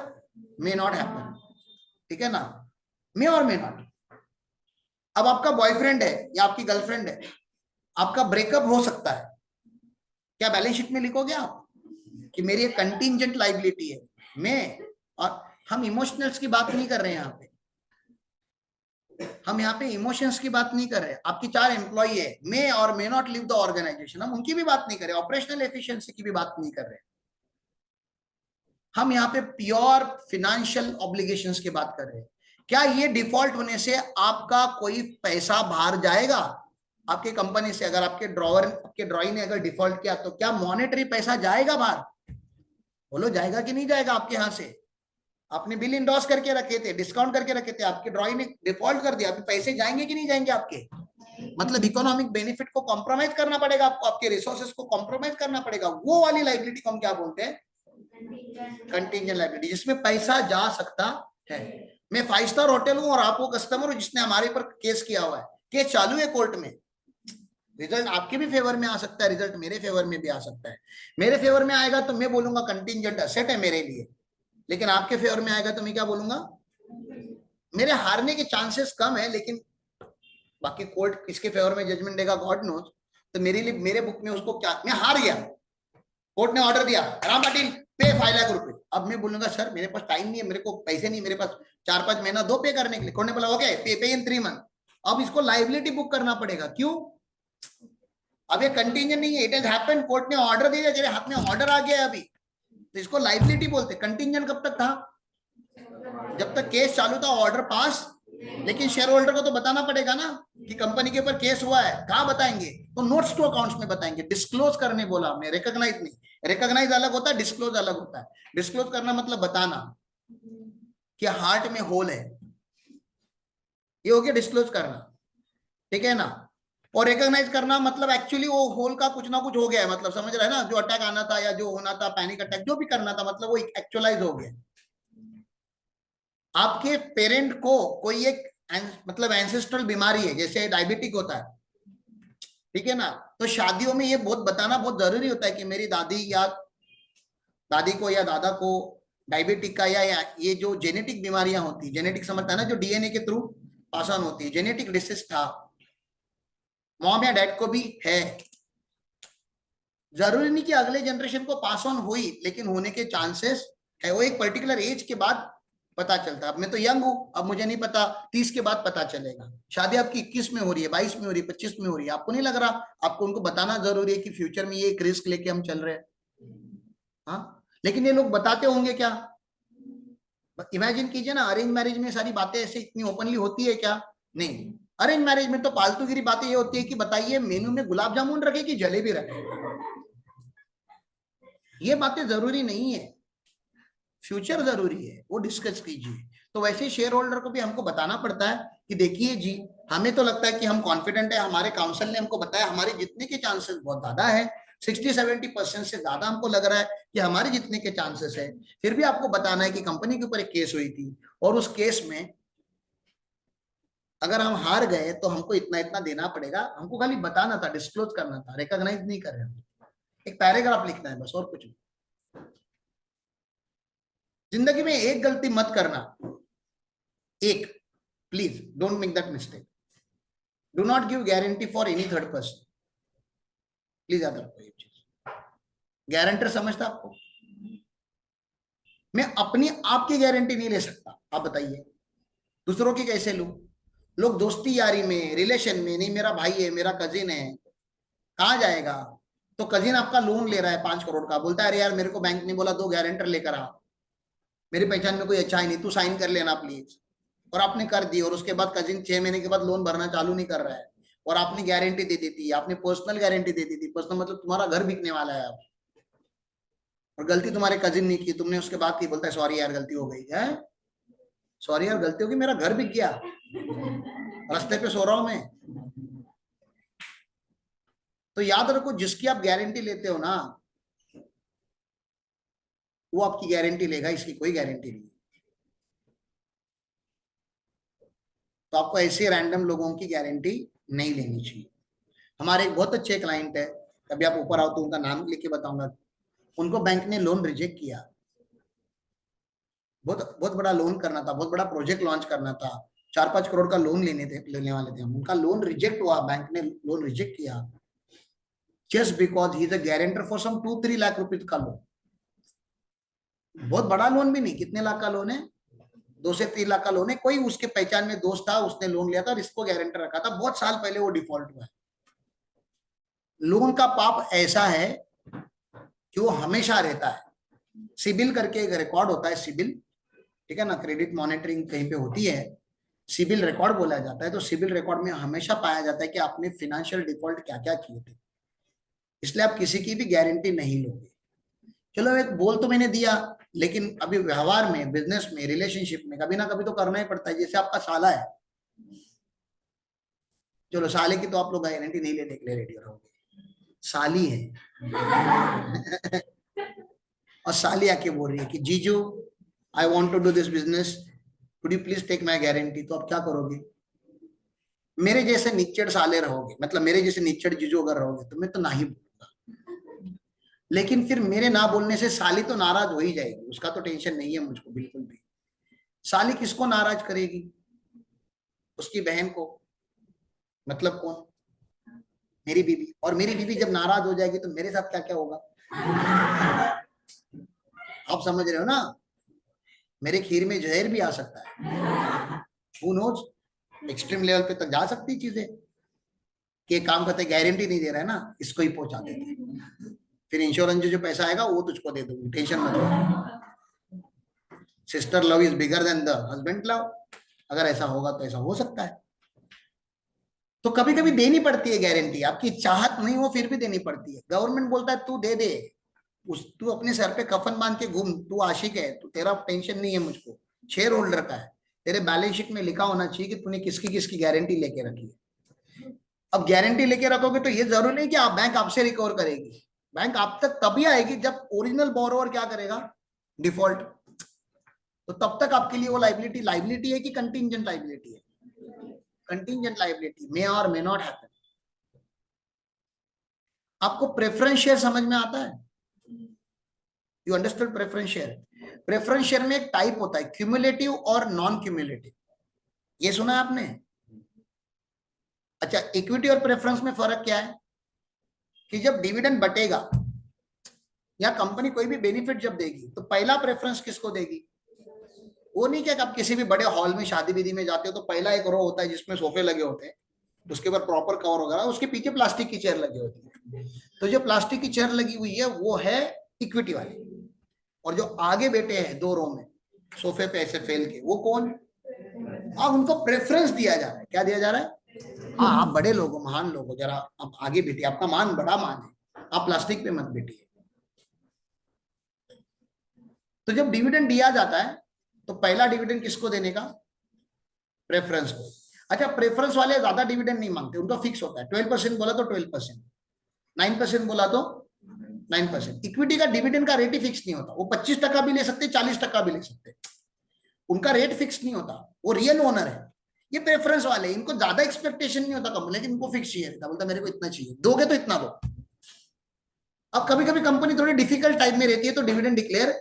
मे नॉट हैपन, ठीक है ना? मे और मे नॉट। अब आपका बॉयफ्रेंड है या आपकी गर्लफ्रेंड है, आपका ब्रेकअप हो सकता है, क्या बैलेंस शीट में लिखोगे आप कि मेरी एक कंटिंजेंट लाइबिलिटी है? मैं और हम इमोशनल्स की बात नहीं कर रहे हैं यहाँ पे, हम यहाँ पे इमोशंस की बात नहीं कर रहे। आपकी 4 एम्प्लॉई है, मे और may not leave the organization, हम उनकी भी बात नहीं कर रहे, ऑपरेशनल एफिशिएंसी की भी बात नहीं कर रहे, हम यहाँ पे प्योर फिनेंशियल ऑब्लिगेशंस की बात कर रहे हैं। क्या ये डिफॉल्ट होने से आपका कोई पैसा बाहर जाएगा आपकी कंपनी से? अगर आपके ड्रॉई ने अगर डिफॉल्ट किया तो क्या मॉनेटरी पैसा जाएगा बाहर? बोलो, जाएगा कि नहीं जाएगा आपके यहां से? आपने बिल इंडोर्स करके रखे थे, डिस्काउंट करके रखे थे, आपके ड्रॉई ने डिफॉल्ट कर दिया, पैसे जाएंगे कि नहीं जाएंगे आपके? मतलब इकोनॉमिक बेनिफिट को कॉम्प्रोमाइज करना पड़ेगा आपको, आपके रिसोर्सेज को कॉम्प्रोमाइज करना पड़ेगा। वो वाली लाइबिलिटी को हम क्या बोलते हैं? कंटिंजेंट लाइबिलिटी, जिसमें पैसा जा सकता है। मैं 5 स्टार होटल हूं और आप वो कस्टमर हो जिसने हमारे पर केस किया हुआ है, केस चालू है कोर्ट में, रिजल्ट आपके भी फेवर में आ सकता है, रिजल्ट मेरे फेवर में भी आ सकता है। मेरे फेवर में आएगा तो मैं बोलूंगा कंटिंजेंट असेट है मेरे लिए, लेकिन आपके फेवर में आएगा तो मैं क्या बोलूंगा? मेरे हारने के चांसेस कम है, लेकिन बाकी कोर्ट किसके फेवर में जजमेंट देगा गॉड नोज। तो मेरे लिए, मेरे बुक में उसको क्या, मैं हार गया, कोर्ट ने ऑर्डर दिया राम पाटिल पे 5 लाख रुपए, अब मैं बोलूंगा सर मेरे पास टाइम नहीं है, मेरे को पैसे नहीं, मेरे पास 4-5 महीना दो पे करने के लिए। कोर्ट ने बोला ओके पे इन 3 मंथ। अब इसको लाइबिलिटी बुक करना पड़ेगा, क्यों? अब ये कंटिंजेंट नहीं है, इट हैज हैपेंड, कोर्ट ने ऑर्डर दे दिया, तेरे हाथ में ऑर्डर आ गया अभी, तो इसको लाइबिलिटी बोलते। कंटिंजेंट कब तक था? जब तक केस चालू था, ऑर्डर पास, लेकिन शेयर होल्डर को तो बताना पड़ेगा ना कि कंपनी के ऊपर केस हुआ है। कहां बताएंगे? तो नोट्स टू अकाउंट्स में बताएंगे। डिस्क्लोज करने बोला हमने, रिकॉग्नाइज नहीं। रिकॉग्नाइज अलग होता है, डिस्क्लोज अलग होता है। डिस्क्लोज करना मतलब बताना कि हार्ट में होल है, ये हो गया डिस्क्लोज करना, ठीक है ना? और रिकॉग्नाइज करना मतलब एक्चुअली वो होल का कुछ ना कुछ हो गया है, मतलब समझ रहे हैं ना? जो अटैक आना था या जो होना था, पैनिक अटैक जो भी करना था, मतलब वो एक्चुअलाइज हो गया। आपके पेरेंट को कोई एक मतलब एंसेस्ट्रल बीमारी है, जैसे डायबिटिक होता है, ठीक है ना? तो शादियों में ये बहुत बताना बहुत जरूरी होता है कि मेरी दादी को या दादा को डायबिटिक का या ये जो जेनेटिक बीमारियां होती है, जेनेटिक समझता है ना, जो डीएनए के थ्रू पास ऑन होती है, जेनेटिक डिसीज था, मॉम या डैड को भी है। जरूरी नहीं कि अगले जनरेशन को पास ऑन हुई, लेकिन होने के चांसेस है। वो एक पर्टिकुलर एज के बाद पता चलता है। अब मैं तो यंग हूं, अब मुझे नहीं पता, 30 के बाद पता चलेगा। शादी आपकी 21 में हो रही है, 22 में हो रही है, 25 में हो रही है, आपको नहीं लग रहा? आपको उनको बताना जरूरी है कि फ्यूचर में ये एक रिस्क लेके हम चल रहे हैं। हाँ, लेकिन ये लोग बताते होंगे क्या? इमेजिन कीजिए ना, अरेंज मैरिज में सारी बातें ऐसे इतनी ओपनली होती है क्या? नहीं। अरेंज मैरिज में तो फालतूगिरी बातें ये होती है कि बताइए मेनू में गुलाब जामुन रखे कि जलेबी रखे, ये बातें जरूरी नहीं है, फ्यूचर जरूरी है, वो डिस्कस कीजिए। तो वैसे शेयर होल्डर को भी हमको बताना पड़ता है कि देखिए जी, हमें तो लगता है कि हम कॉन्फिडेंट है, हमारे काउंसिल ने हमको बताया हमारे जीतने के चांसेस बहुत ज्यादा है, 60-70% से ज्यादा हमको लग रहा है कि हमारे जीतने के चांसेस है। फिर भी आपको बताना है कि कंपनी के ऊपर एक केस हुई थी, और उस केस में अगर हम हार गए तो हमको इतना इतना देना पड़ेगा। हमको खाली बताना था, डिस्क्लोज करना था, रिकॉग्नाइज नहीं कर रहे हम। एक पैराग्राफ लिखना है बस, और कुछ नहीं। जिंदगी में एक गलती मत करना, एक, please don't make that mistake. Do not give guarantee for any third person, please याद रखो ये चीज। गारंटर समझता आपको? मैं अपनी आपकी गारंटी नहीं ले सकता, आप बताइए दूसरों की कैसे लूं? लोग दोस्ती यारी में, रिलेशन में, नहीं मेरा भाई है, मेरा कजिन है, कहाँ जाएगा? तो कजिन आपका लोन ले रहा है 5 करोड़ का, बोलता है अरे यार मेरे को बैंक ने बोला 2 गारंटर लेकर आ, मेरी पहचान में कोई अच्छा ही नहीं, तू साइन कर लेना प्लीज। और आपने कर दी, और उसके बाद कजिन 6 महीने के बाद लोन भरना चालू नहीं कर रहा है, और आपने गारंटी दे दी थी, आपने पर्सनल गारंटी दे दी थी, पर्सनल मतलब तुम्हारा घर बिकने वाला है अब, और गलती तुम्हारे कजिन ने की, तुमने उसके बाद की, बोलता है सॉरी यार गलती हो गई है, सॉरी यार गलती होगी, मेरा घर बिक गया, रास्ते पे सो रहा हूं मैं। तो याद रखो, जिसकी आप गारंटी लेते हो ना, वो आपकी गारंटी लेगा, इसकी कोई गारंटी नहीं। तो आपको ऐसे रैंडम लोगों की गारंटी नहीं लेनी चाहिए। हमारे एक बहुत अच्छे क्लाइंट है, कभी आप ऊपर आओ तो उनका नाम लिख के बताऊंगा, उनको बैंक ने लोन रिजेक्ट किया, बहुत बहुत बड़ा लोन करना था, बहुत बड़ा प्रोजेक्ट लॉन्च करना था, 4-5 करोड़ का लोन लेने वाले थे हम, उनका लोन रिजेक्ट हुआ, बैंक ने लोन रिजेक्ट किया, just because he is a guarantor for some 2-3 lakh rupees का लोन। बहुत बड़ा लोन भी नहीं, कितने लाख का लोन है, 2 से 3 लाख का लोन है, कोई उसके पहचान में दोस्त था, उसने लोन लिया था और इसको गारंटर रखा था, बहुत साल पहले वो डिफॉल्ट हुआ है। लोन का पाप ऐसा है कि वो हमेशा रहता है। सिबिल करके एक रिकॉर्ड होता है, सिबिल, ठीक है ना, क्रेडिट मॉनिटरिंग कहीं पे होती है, सिबिल रिकॉर्ड बोला जाता है, तो सिबिल रिकॉर्ड में हमेशा पाया जाता है कि आपने फिनेंशियल डिफॉल्ट क्या क्या किए थे, इसलिए आप किसी की भी गारंटी नहीं लोगे। चलो एक बोल तो मैंने दिया, लेकिन अभी व्यवहार में, बिजनेस में, रिलेशनशिप में कभी ना कभी तो करना ही पड़ता है। जैसे आपका साला है, चलो साले की तो आप लोग गारंटी नहीं लेने के लिए रेडी रहोगे, साली है और साली आके बोल रही है कि जीजू I want to do this business, could you please take my guarantee, तो आप क्या करोगे? मेरे जैसे निच्चड़ साले रहोगे, मतलब मेरे जैसे निच्चड़ जीजू अगर रहोगे तो मैं तो ना ही बोलूंगा, लेकिन फिर मेरे ना बोलने से साली तो नाराज हो ही जाएगी, उसका तो टेंशन नहीं है मुझको बिल्कुल भी। साली किसको नाराज करेगी? उसकी बहन को, मतलब कौन? मेरी बीवी, और मेरी बीवी जब नाराज हो जाएगी तो मेरे साथ क्या क्या होगा, आप समझ रहे हो ना? मेरे खीर में जहर भी आ सकता है, हु नोज, एक्सट्रीम लेवल पे तक जा सकती चीजें, कि एक काम करते गारंटी नहीं दे रहा है ना, इसको ही पहुंचा देते, फिर इंश्योरेंस जो पैसा आएगा वो तुझको दे दूंगी, टेंशन मत लो। Sister love is bigger than the husband love, अगर ऐसा होगा तो ऐसा हो सकता है। तो कभी कभी देनी पड़ती है गारंटी, आपकी चाहत नहीं हो फिर भी देनी पड़ती है। गवर्नमेंट बोलता है तू दे दे, उस तू अपने सर पे कफन बांध के घूम, तू आशिक है, तू, तेरा टेंशन नहीं है मुझको, शेयर होल्डर का है, तेरे बैलेंस शीट में लिखा होना चाहिए कि तूने किसकी किसकी गारंटी लेके रखी है। अब गारंटी लेके रखोगे तो ये जरूरी नहीं कि आप बैंक आपसे रिकवर करेगी, बैंक आप तक तभी आएगी जब ओरिजिनल बोरोवर क्या करेगा, डिफॉल्ट। तो तब तक आपके लिए वो लाइबिलिटी लाइबिलिटी है कि कंटिंजेंट लाइबिलिटी है? कंटिंजेंट लाइबिलिटी, मे और मे नॉट हैपन। आपको प्रेफरेंस शेयर समझ में आता है? You understand preference share? Preference share में एक टाइप होता है क्यूमुलेटिव और नॉन क्यूमुलेटिव, ये सुना है आपने? अच्छा, इक्विटी और प्रेफरेंस में फर्क क्या है कि जब डिविडेंड बटेगा या कंपनी कोई भी बेनिफिट जब देगी तो पहला प्रेफरेंस किसको देगी? वो नहीं कि आप किसी भी बड़े हॉल में शादी विधि में जाते हो तो पहला एक रो होता है जिसमें सोफे लगे होते हैं, उसके ऊपर प्रॉपर कवर वगैरह, उसके पीछे प्लास्टिक की चेयर लगी होती है, तो जो प्लास्टिक की चेयर लगी हुई है वो है इक्विटी वाली, और जो आगे बैठे हैं 2 रो में सोफे पे ऐसे फैल के, वो कौन? अब उनको प्रेफरेंस दिया जा रहा है, क्या दिया जा रहा है? हाँ आप बड़े लोग हो, महान लोग हो, जरा आप आगे बैठिए, आपका मान बड़ा मान है, आप प्लास्टिक पे मत बैठिए। तो जब डिविडेंड दिया जाता है तो पहला डिविडेंड किसको देने का? प्रेफरेंस को। अच्छा, प्रेफरेंस वाले ज्यादा डिविडेंड नहीं मांगते, उनका फिक्स होता है, 12% बोला तो 12%, 9% बोला तो 9%। इक्विटी का डिविडेंड का रेट ही फिक्स नहीं होता, वो 25% भी ले सकते, 40% भी ले सकते, उनका रेट फिक्स नहीं होता, वो रियल ओनर है। ये प्रेफरेंस वाले, इनको ज्यादा एक्सपेक्टेशन नहीं होता कम, लेकिन इनको फिक्स चाहिए रहता, बोलता मेरे को इतना चाहिए, दोगे तो इतना दो। अब कभी कभी कंपनी थोड़ी डिफिकल्ट टाइप में रहती है तो डिविडेंड डिक्लेयर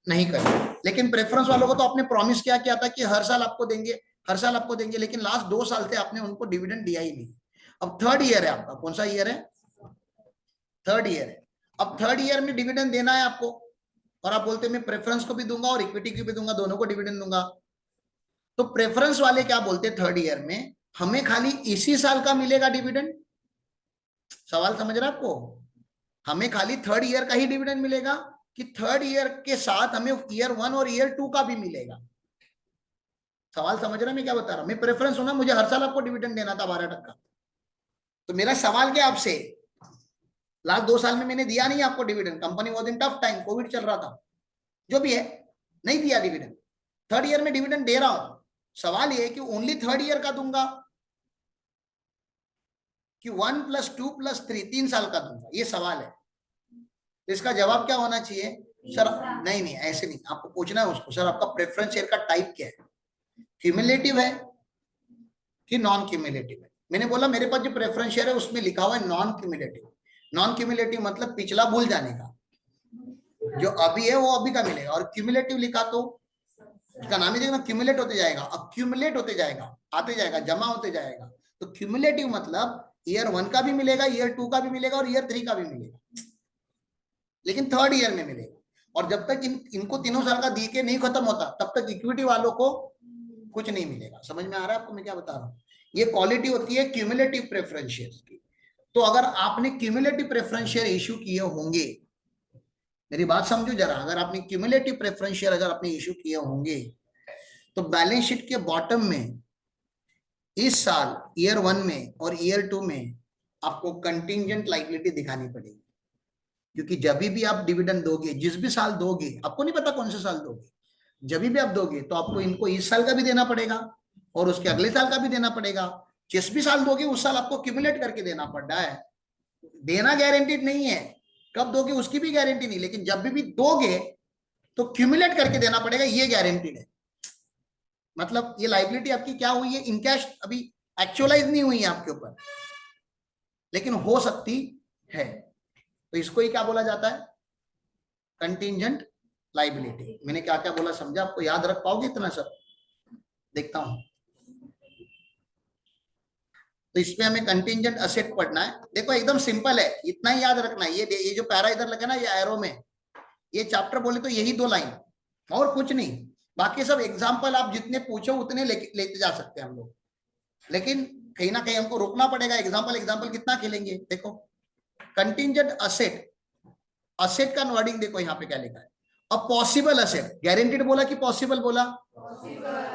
नहीं करती, लेकिन प्रेफरेंस वालों को तो आपने प्रॉमिस क्या किया था कि हर साल आपको देंगे, हर साल आपको देंगे, लेकिन लास्ट 2 साल से आपने उनको डिविडेंड दिया ही नहीं। अब थर्ड ईयर है आपका, कौन सा ईयर है? थर्ड ईयर है। अब थर्ड ईयर में डिविडेंड देना है आपको, और आप बोलते मैं प्रेफरेंस को भी दूंगा और इक्विटी को भी दूंगा, दोनों को डिविडेंड दूंगा। तो प्रेफरेंस वाले क्या बोलते हैं थर्ड ईयर में, हमें खाली इसी साल का मिलेगा डिविडेंड, सवाल समझ रहे आपको? हमें खाली थर्ड ईयर का ही डिविडेंड मिलेगा कि थर्ड ईयर के साथ हमें ईयर 1 और ईयर 2 का भी मिलेगा? सवाल समझ रहे मैं क्या बता रहा हूं? मैं प्रेफरेंस हूं ना, मुझे हर साल आपको डिविडेंड देना था 12%। तो मेरा सवाल क्या आपसे, लास्ट 2 साल में मैंने दिया नहीं आपको dividend, company was in tough time, Covid चल रहा था, जो भी है, नहीं दिया डिविडेंड। थर्ड ईयर में डिविडेंड दे रहा हूं। सवाल ये है कि ओनली थर्ड ईयर का दूंगा कि 1 + 2 + 3 3 साल का दूंगा, ये सवाल है। तो इसका जवाब क्या होना चाहिए सर? नहीं नहीं, ऐसे नहीं, आपको पूछना है उसको, सर आपका प्रेफरेंस शेयर का टाइप क्या है, क्यूमुलेटिव है कि नॉन क्यूमुलेटिव है? मैंने बोला मेरे पास जो प्रेफरेंस शेयर है उसमें लिखा हुआ है नॉन क्यूमुलेटिव। नॉन क्यूमुलेटिव मतलब पिछला भूल जाने का, जो अभी है वो अभी का मिलेगा। और क्यूमुलेटिव लिखा तो इसका नाम ही देखना, क्यूमुलेट होते जाएगा, अक्यूमुलेट होते जाएगा, आते जाएगा, जमा होते जाएगा। तो क्यूमुलेटिव मतलब ईयर 1 का भी मिलेगा, ईयर 2 का भी मिलेगा और ईयर 3 का भी मिलेगा, लेकिन थर्ड ईयर में मिलेगा। और जब तक इनको तीनों साल का दी के नहीं खत्म होता तब तक इक्विटी वालों को कुछ नहीं मिलेगा। समझ में आ रहा है आपको मैं क्या बता रहा हूँ? ये क्वालिटी होती है क्यूमुलेटिव प्रेफरेंस शेयर्स की। तो अगर आपने क्यूमुलेटिव प्रेफरेंस शेयर इश्यू किए होंगे, मेरी बात समझो जरा, अगर आपने क्यूमुलेटिव प्रेफरेंस शेयर अगर आपने इश्यू किए होंगे तो बैलेंस शीट के बॉटम में इस साल ईयर 1 में और ईयर 2 में आपको कंटिंजेंट लायबिलिटी दिखानी पड़ेगी। क्योंकि जब भी आप डिविडेंड दोगे, जिस भी साल दोगे, आपको नहीं पता कौन से साल दोगे, जब भी आप दोगे तो आपको इनको इस साल का भी देना पड़ेगा और उसके अगले साल का भी देना पड़ेगा। जिस भी साल दोगे उस साल आपको क्यूमुलेट करके देना पड़ रहा है। देना गारंटीड नहीं है, कब दोगे उसकी भी गारंटी नहीं, लेकिन जब भी दोगे तो क्यूमुलेट करके देना पड़ेगा, ये गारंटीड है। मतलब ये लायबिलिटी आपकी क्या हुई है, इनकैश अभी एक्चुअलाइज नहीं हुई है आपके ऊपर, लेकिन हो सकती है। तो इसको ही क्या बोला जाता है, कंटिंजेंट लायबिलिटी। मैंने क्या क्या बोला समझा? आपको याद रख पाओगे इतना सब? देखता हूं। तो इसमें हमें कंटिंजेंट असेट पढ़ना है। देखो एकदम सिंपल है, इतना ही याद रखना है। ये जो पैरा इधर लगे ना, ये एरो में, ये चैप्टर बोले तो यही 2 लाइन और कुछ नहीं। बाकी सब एग्जाम्पल आप जितने पूछो उतने लेते जा सकते हैं हम लोग, लेकिन कहीं ना कहीं हमको रोकना पड़ेगा। एग्जाम्पल एग्जाम्पल कितना खेलेंगे? देखो कंटिंजेंट असेट, असेट का वर्डिंग देखो यहाँ पे क्या लिखा है, अ पॉसिबल असेट। गारंटीड बोला कि पॉसिबल बोला?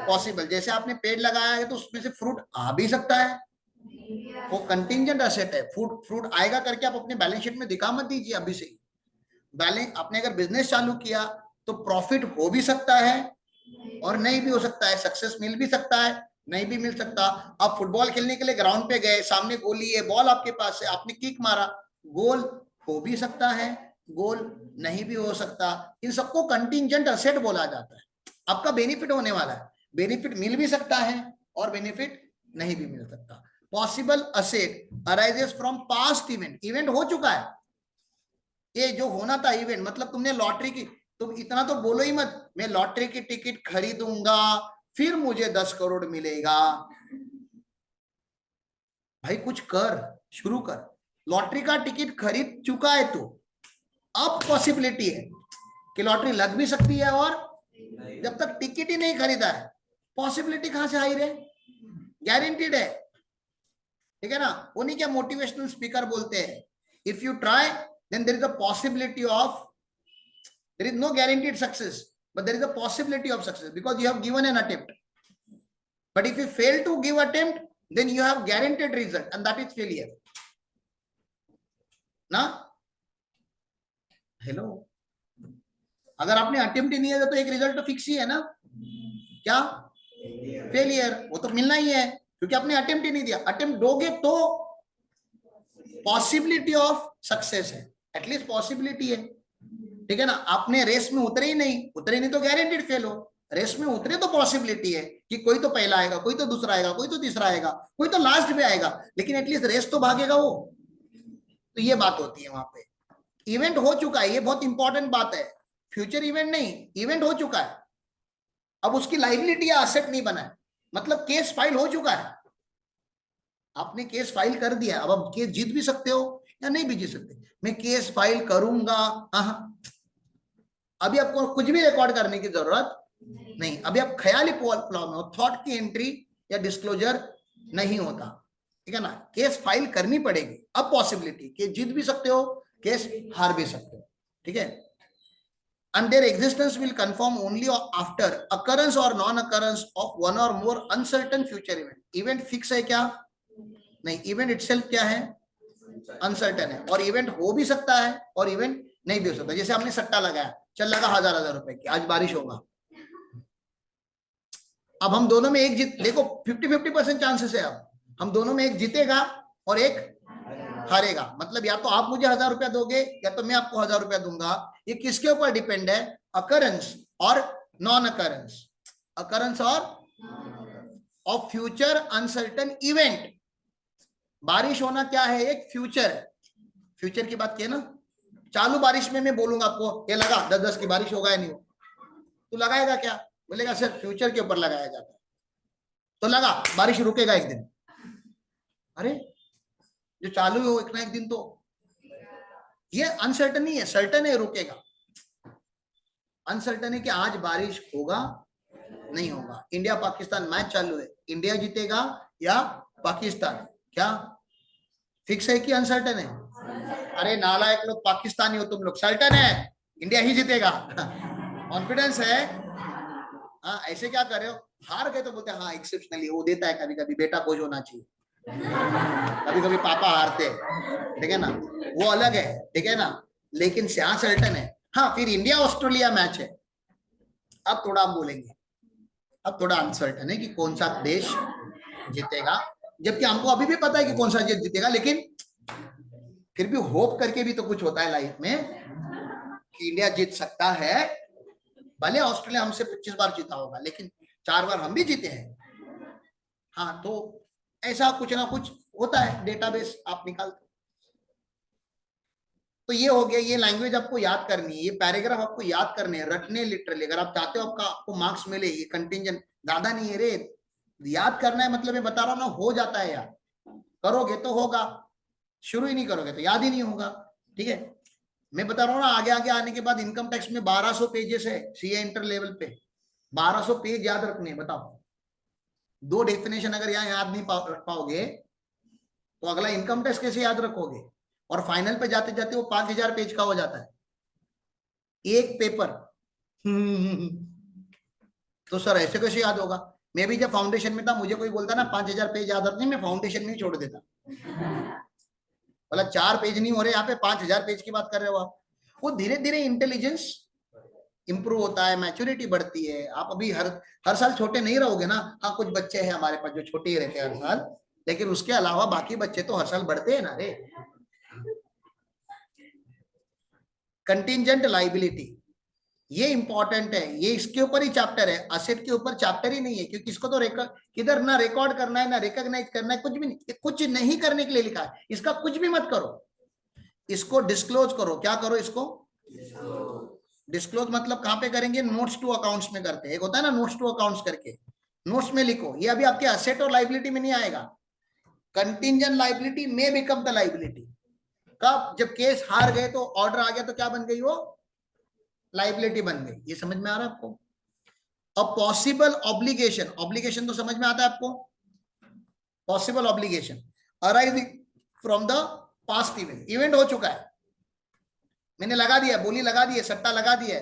पॉसिबल। जैसे आपने पेड़ लगाया है तो उसमें से फ्रूट आ भी सकता है, वो कंटिंजेंट असेट है। फ्रूट आएगा करके आप अपने बैलेंस शीट में दिखा मत दीजिए अभी से। बैलेंस आपने अगर बिजनेस चालू किया तो प्रॉफिट हो भी सकता है और नहीं भी हो सकता है, सक्सेस मिल भी सकता है, नहीं भी मिल सकता। आप फुटबॉल खेलने के लिए ग्राउंड पे गए, सामने गोली है, बॉल आपके पास है, आपने किक मारा, गोल हो भी सकता है, गोल नहीं भी हो सकता। इन सबको कंटिंजेंट असेट बोला जाता है। आपका बेनिफिट होने वाला है, बेनिफिट मिल भी सकता है और बेनिफिट नहीं भी मिल सकता। Possible asset arises from past event, event हो चुका है, ये जो होना था इवेंट, मतलब तुमने लॉटरी की, तुम इतना तो बोलो ही मत मैं लॉटरी की टिकट खरीदूंगा फिर मुझे 10 करोड़ मिलेगा। भाई कुछ कर, शुरू कर। लॉटरी का टिकट खरीद चुका है तो अब पॉसिबिलिटी है कि लॉटरी लग भी सकती है, और जब तक टिकट ही नहीं खरीदा है पॉसिबिलिटी कहां से आई रे? गारंटीड है, ठीक है ना? वो नहीं क्या मोटिवेशनल स्पीकर बोलते हैं, if you try then there is a possibility of, there is no guaranteed success, but there is a possibility of success because you have given an attempt. But if you fail to give attempt, then you have guaranteed result and that is failure ना। Hello, अगर आपने attempt ही नहीं है तो एक result तो fix ही है ना, क्या? फेलियर। वो तो मिलना ही है क्योंकि आपने अटेम्प्ट ही नहीं दिया। अटेम्प्ट दोगे तो पॉसिबिलिटी ऑफ सक्सेस है, एटलीस्ट पॉसिबिलिटी है, ठीक है ना? आपने रेस में उतरे ही नहीं तो गारंटीड फेल हो। रेस में उतरे तो पॉसिबिलिटी है कि कोई तो पहला आएगा, कोई तो दूसरा आएगा, कोई तो तीसरा आएगा, कोई तो लास्ट में आएगा, लेकिन एटलीस्ट रेस तो भागेगा वो। तो ये बात होती है वहां पे। इवेंट हो चुका है, ये बहुत इंपॉर्टेंट बात है, फ्यूचर इवेंट नहीं, इवेंट हो चुका है। अब उसकी लाइबिलिटी या असेट नहीं बना है, मतलब केस फाइल हो चुका है, आपने केस फाइल कर दिया। अब आप केस जीत भी सकते हो या नहीं भी जीत सकते। मैं केस फाइल करूंगा, अभी आपको कुछ भी रिकॉर्ड करने की जरूरत नहीं। अभी आप ख्याली फ्लो में हो, थॉट की एंट्री या डिस्क्लोजर नहीं होता। ठीक है ना, केस फाइल करनी पड़ेगी। अब पॉसिबिलिटी कि जीत भी सकते हो, केस हार भी सकते हो, ठीक है। And their existence will confirm only after occurrence or non-occurrence of one or more uncertain future event. Event fix है क्या? नहीं, event itself क्या है? Uncertain है, और event हो भी सकता है और event नहीं भी हो सकता। जैसे हमने सट्टा लगाया, चल लगा 1000 रुपए की, आज बारिश होगा। अब हम दोनों में एक जीत, देखो 50-50% चांसेस है। अब हम दोनों में एक जीतेगा और एक हारेगा। मतलब या तो आप मुझे 1000 रुपया दोगे या तो मैं आपको 1000 रुपया दूंगा। ये किसके ऊपर डिपेंड है? अकरेंस और नॉन अकरेंस, अकरेंस और ऑफ फ्यूचर अनसर्टन इवेंट। बारिश होना क्या है? एक फ्यूचर है। फ्यूचर की बात की है ना। चालू बारिश में मैं बोलूंगा आपको ये लगा 10-10 की बारिश होगा या नहीं हो, तो लगाएगा क्या? बोलेगा सर फ्यूचर के ऊपर लगाया जाता है, तो लगा बारिश रुकेगा एक दिन। अरे जो चालू हो एक ना एक दिन, तो ये अनसर्टन नहीं है, सर्टन है रुकेगा। अनसर्टन है कि आज बारिश होगा नहीं होगा। इंडिया पाकिस्तान मैच चालू है, इंडिया जीतेगा या पाकिस्तान, क्या फिक्स है कि अनसर्टन है? अरे नालायक लोग, पाकिस्तानी हो तुम लोग, सर्टन है इंडिया ही जीतेगा। कॉन्फिडेंस है। हाँ, ऐसे क्या कर रहे हो? हार गए तो बोलते हैं हाँ एक्सेप्शनली, वो देता है कभी कभी, बेटा खुश होना चाहिए। कभी कभी पापा हारते हैं, ठीक है ना, वो अलग है, ठीक है ना, लेकिन यहाँ सर्टन है। हाँ, फिर इंडिया ऑस्ट्रेलिया मैच है, अब थोड़ा हम बोलेंगे, अब थोड़ा अनसर्टन है कि कौन सा देश जीतेगा, जबकि हमको अभी भी पता है कि कौन सा देश जीतेगा, लेकिन फिर भी होप करके भी तो कुछ होता है लाइफ में कि इंडिया जीत सकता है। भले ऑस्ट्रेलिया हमसे 25 बार जीता होगा, लेकिन 4 बार हम भी जीते हैं। हाँ, तो ऐसा कुछ ना कुछ होता है, डेटाबेस आप निकालते। तो ये हो गया, ये लैंग्वेज आपको याद करनी है, ये पैराग्राफ आपको याद करने हैं, रटने लिटरली। अगर आप चाहते हो आपको मार्क्स मिले, ये कंटिंजेंट ज्यादा नहीं है रे, याद करना है। मतलब मैं बता रहा हूँ ना, हो जाता है यार, करोगे तो होगा, शुरू ही नहीं करोगे तो याद ही नहीं होगा, ठीक है। मैं बता रहा हूँ ना, आगे आगे आने के बाद इनकम टैक्स में 1200 पेजेस है सीए इंटर लेवल पे, 1200 पेज याद रखने हैं। बताओ, 2 डेफिनेशन अगर यहाँ याद नहीं रख पाओगे तो अगला इनकम टैक्स कैसे याद रखोगे? और फाइनल पे जाते जाते वो 5000 पेज का हो जाता है एक पेपर। तो सर ऐसे कैसे याद होगा? मैं भी जब फाउंडेशन में था, मुझे कोई बोलता ना 5000 पेज याद रखने, मैं फाउंडेशन में ही छोड़ देता। बोला 4 पेज नहीं हो रहे, यहाँ पे 5000 पेज की बात कर रहे हो आप। वो धीरे धीरे इंटेलिजेंस इंप्रूव होता है, मैच्योरिटी बढ़ती है। आप अभी हर साल छोटे नहीं रहोगे ना। हाँ, कुछ बच्चे हैं हमारे पास जो छोटे ही रहते हैं हर साल, लेकिन उसके अलावा बाकी बच्चे तो हर साल बढ़ते हैं ना रे। कंटिंजेंट लाइबिलिटी, ये इंपॉर्टेंट है, ये इसके ऊपर ही चैप्टर है, असेट के ऊपर चैप्टर ही नहीं है, क्योंकि इसको तो किधर ना रिकॉर्ड करना है ना रिकॉग्नाइज करना है, कुछ भी नहीं, कुछ नहीं करने के लिए लिखा है। इसका कुछ भी मत करो, इसको डिस्क्लोज करो। क्या करो? इसको डिस्क्लोज मतलब कहां पे करेंगे? नोट्स टू अकाउंट्स में करते हैं, एक होता है ना नोट्स टू अकाउंट्स करके, नोट्स में लिखो। ये अभी आपके असेट और लाइबिलिटी में नहीं आएगा। कंटिंजेंट लाइबिलिटी में बिकम द लाइबिलिटी कब? जब केस हार गए तो ऑर्डर आ गया तो क्या बन गई? वो लाइबिलिटी बन गई। ये समझ में आ रहा है आपको? अब पॉसिबल ऑब्लिगेशन, ऑब्लिगेशन तो समझ में आता है आपको? Possible obligation arising from the past event, event हो चुका है, मैंने लगा दिया, बोली लगा दी है, सट्टा लगा दिया है,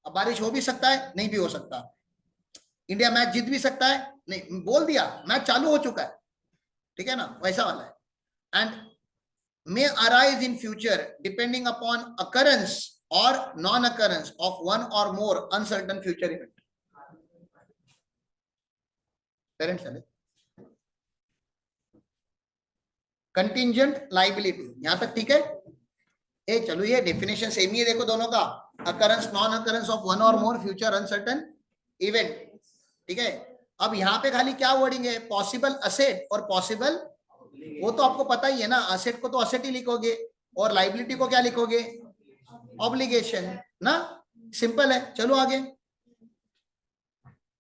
अब बारिश हो भी सकता है नहीं भी हो सकता, इंडिया मैच जीत भी सकता है, नहीं बोल दिया, मैच चालू हो चुका है, ठीक है ना, वैसा वाला है। And may arise in future depending upon occurrence or non-occurrence of one or more uncertain future event. Parents, contingent liability यहां तक ठीक है? ए चलो, ये डेफिनेशन सेम ही है, देखो दोनों का, occurrence non occurrence of one or more future uncertain event, ठीक है। अब यहाँ पे खाली क्या वर्डिंग है? पॉसिबल असेट और पॉसिबल, वो तो आपको पता ही है ना, असेट को तो असेट ही लिखोगे और लाइबिलिटी को क्या लिखोगे? ऑब्लिगेशन ना, सिंपल है। चलो आगे,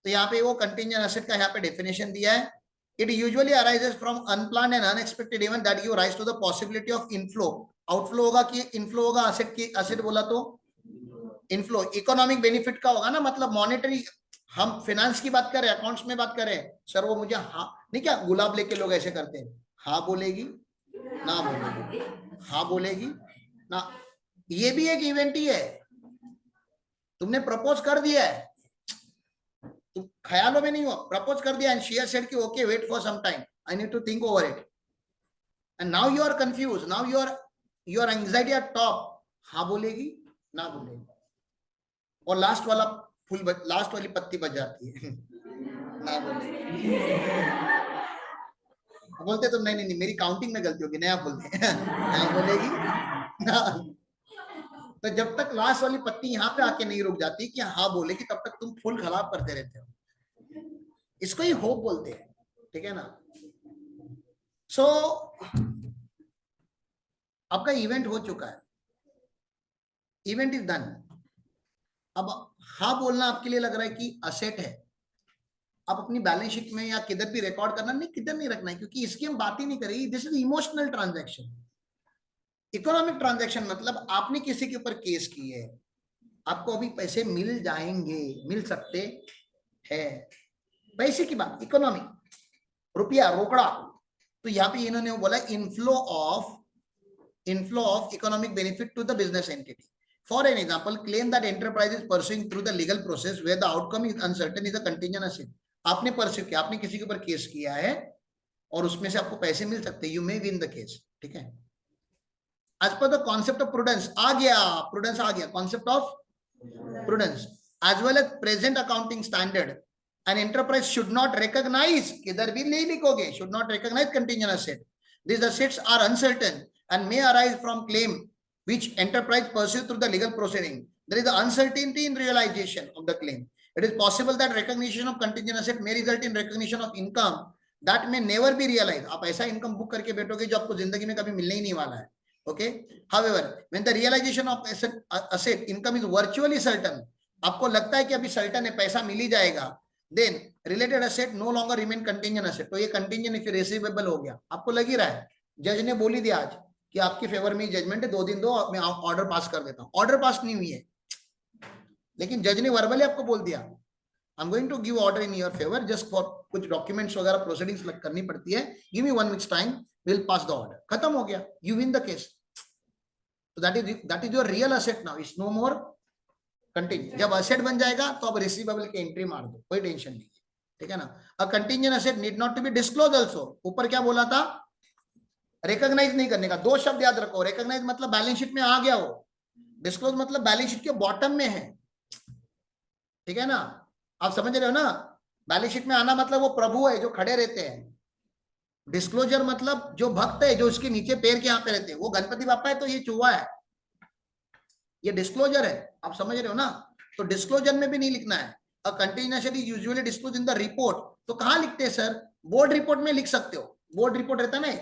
तो यहाँ पे वो कंटिंजेंट असेट का यहाँ पे डेफिनेशन दिया है। It usually arises from unplanned and unexpected event that give rise to the possibility of inflow. Outflow होगा कि इनफ्लो होगा? असेट की, असेट बोला तो इनफ्लो। इकोनॉमिक बेनिफिट का होगा ना, मतलब मॉनेटरी, हम फाइनेंस की बात करें, अकाउंट्स में बात करें, सर वो मुझे हाँ नहीं, क्या गुलाब लेके लोग ऐसे करते हैं, हाँ बोलेगी ना बोलेगी, हाँ बोलेगी ना। ये भी एक इवेंट ही है, तुमने प्रपोज कर दिया है, तुम ख्यालों में नहीं हो, प्रपोज कर दिया एंड शी हैज सेड कि okay wait for some time, I need to think over it, and now you are confuse, now your anxiety at top, हाँ बोलेगी ना बोलेगी, और लास्ट वाला लास्ट वाली पत्ती बच जाती है ना बोलेगी, बोलते तुम नहीं नहीं नहीं मेरी काउंटिंग में गलती होगी, नया बोलते ना बोलेगी ना। तो जब तक लास्ट वाली पत्ती यहाँ पे आके नहीं रुक जाती कि हाँ बोलेगी, तब तक तुम फुल खराब करते रहते हो, इसको ही होप बोलते हैं, ठीक है ना। सो आपका इवेंट हो चुका है, इवेंट इज डन। अब हाँ बोलना आपके लिए लग रहा है कि असेट है, आप अपनी बैलेंस शीट में या किधर भी रिकॉर्ड करना नहीं, किधर नहीं रखना है, क्योंकि इसकी हम बात ही नहीं करेंगे, this is emotional transaction. Economic transaction मतलब आपने किसी के ऊपर केस की है, आपको अभी पैसे मिल जाएंगे, मिल सकते हैं, पैसे की बात, इकोनॉमी, रुपया रोकड़ा। तो यहाँ पे इन्होंने बोला inflow of economic benefit to the business entity. For an example, claim that enterprise is pursuing through the legal process where the outcome is uncertain is a contingent asset. आपने परस्यू किया, आपने किसी के ऊपर केस किया है और उसमें से आपको पैसे मिल सकते हैं, you may win the case, ठीक है। As per the concept of prudence आ गया, प्रूडेंस आ गया, concept of prudence as well as present accounting standard, an enterprise should not recognize, किधर भी नहीं लिखोगे, should not recognize contingent asset. These assets are uncertain and may arise from claim which enterprise pursue through the legal proceeding. There is uncertainty in realization of the claim. It is possible that recognition of contingent asset may result in recognition of income that may never be realized. आप ऐसा income book करके बैठोगे जो आपको जिंदगी में कभी मिलने ही नहीं वाला है, okay. However, when the realization of asset income is virtually certain, आपको लगता है कि अभी सर्टन है, पैसा मिल ही जाएगा, then related asset no longer remain contingent asset. तो ये contingent if receivable हो गया, आपको लग ही रहा है, जज ने बोली दिया आज कि आपके फेवर में जजमेंट है, 2 दिन दो, मैं ऑर्डर पास कर देता हूँ, ऑर्डर पास नहीं हुई है, लेकिन जज ने वर्बली आपको बोल दिया I am going to give order in your favour, just for कुछ डॉक्यूमेंट्स वगैरह प्रोसीडिंग्स करनी पड़ती है, give me 1 weeks time, will pass the order, खत्म हो गया, यू विन द केस। तो that is your real asset now, it's no more contingent. जब असेट बन जाएगा तो अब रिसीवेबल की एंट्री मार दो, कोई टेंशन नहीं, ठीक है ना। A contingent asset need not to be disclose also. ऊपर क्या बोला था, रिकॉग्नाइज नहीं करने का, 2 शब्द याद रखो, रिकॉग्नाइज मतलब बैलेंस शीट में आ गया वो, डिस्क्लोज मतलब बैलेंस शीट के बॉटम में है, ठीक है ना, आप समझ रहे हो ना। बैलेंस शीट में आना मतलब वो प्रभु है जो खड़े रहते हैं, डिस्क्लोजर मतलब जो भक्त है जो उसके नीचे पैर के यहाँ पे रहते हैं, वो गणपति बापा है तो ये चूहा है, ये डिस्क्लोजर है, आप समझ रहे हो ना। तो डिस्क्लोजर में भी नहीं लिखना है, a contingent asset is usually disclose in the report. तो कहां लिखते हैं सर, बोर्ड रिपोर्ट में लिख सकते हो, बोर्ड रिपोर्ट रहता है ना,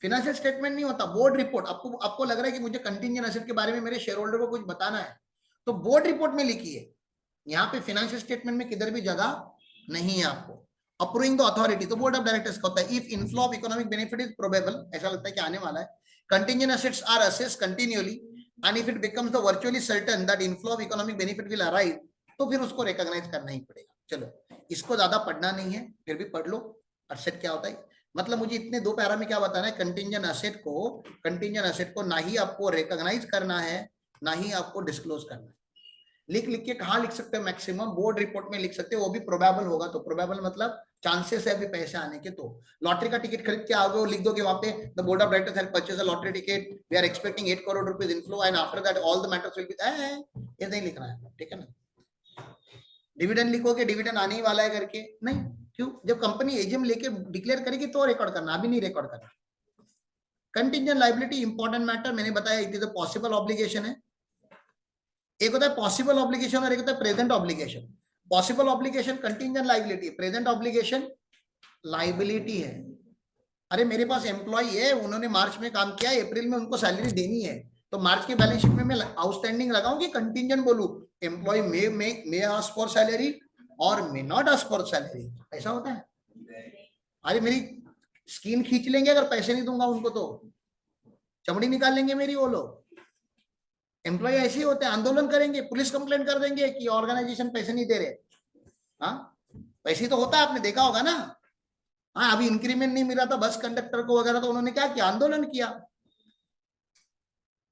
फिनेंशियल स्टेटमेंट नहीं होता, बोर्ड रिपोर्ट। आपको लग रहा है कि मुझे कंटीजेंट एसेट के बारे में मेरे शेयर होल्डर को कुछ बताना है, तो बोर्ड रिपोर्ट में लिखिए, यहाँ पे फिनेंशियल स्टेटमेंट में किधर भी जगह नहीं है आपको। अप्रूविंग द अथॉरिटी तो बोर्ड ऑफ डायरेक्टर्स का होता है। If inflow of economic benefit is probable, ऐसा लगता है कि आने वाला है, contingent assets are assessed continually and if it becomes the virtually certain that inflow of economic benefit will arrive, तो फिर उसको रिकॉग्नाइज करना ही पड़ेगा। चलो इसको ज्यादा पढ़ना नहीं है, फिर भी पढ़ लो असेट क्या होता है। मतलब मुझे इतने 2 पैरा में क्या बताना है, कंटीजेंट असेट को ना ही आपको रिकॉग्नाइज करना है, ना ही आपको डिस्क्लोज करना है। लिख के कहाँ लिख सकते हो, मैक्सिमम बोर्ड रिपोर्ट में लिख सकते हो, वो भी प्रोबेबल होगा, तो प्रोबेबल मतलब चांसेस है अभी पैसे आने के। तो लॉटरी का टिकट खरीद के आओगे, लिख दोगे वहां पे, the board of directors have purchased a lottery ticket, we are expecting 8 crore rupees inflow and after that all the matters will be, ये नहीं लिखना है, ठीक है ना। डिविडेंड लिखोगे, डिविडेंड आने ही वाला है करके, नहीं, क्यों, जब कंपनी एजीएम लेके डिक्लेयर करेगी तो रिकॉर्ड करना, अभी नहीं रिकॉर्ड करना। कंटीजेंट लायबिलिटी इंपॉर्टेंट मैटर, मैंने बताया it is a possible obligation है, एक होता है पॉसिबल ऑब्लिगेशन और एक होता है present obligation. Possible obligation contingent liability, present obligation liability है। अरे मेरे पास एम्प्लॉय है, उन्होंने मार्च में काम किया, अप्रैल में उनको सैलरी देनी है, तो मार्च के बैलेंस शीट में मैं आउटस्टैंडिंग लगाऊं कि कंटीजेंट बोलूं, employ may ask for salary और may not ask for salary, ऐसा होता है। अरे मेरी स्किन खींच लेंगे अगर पैसे नहीं दूंगा उनको, तो चमड़ी निकाल लेंगे मेरी वो लोग। एम्प्लॉय ऐसे ही होते हैं, आंदोलन करेंगे, पुलिस कंप्लेंट कर देंगे कि ऑर्गेनाइजेशन पैसे नहीं दे रहे। हाँ, पैसे तो होता है, आपने देखा होगा ना। हाँ, अभी इंक्रीमेंट नहीं मिला था बस कंडक्टर को वगैरह, तो उन्होंने क्या किया, आंदोलन किया।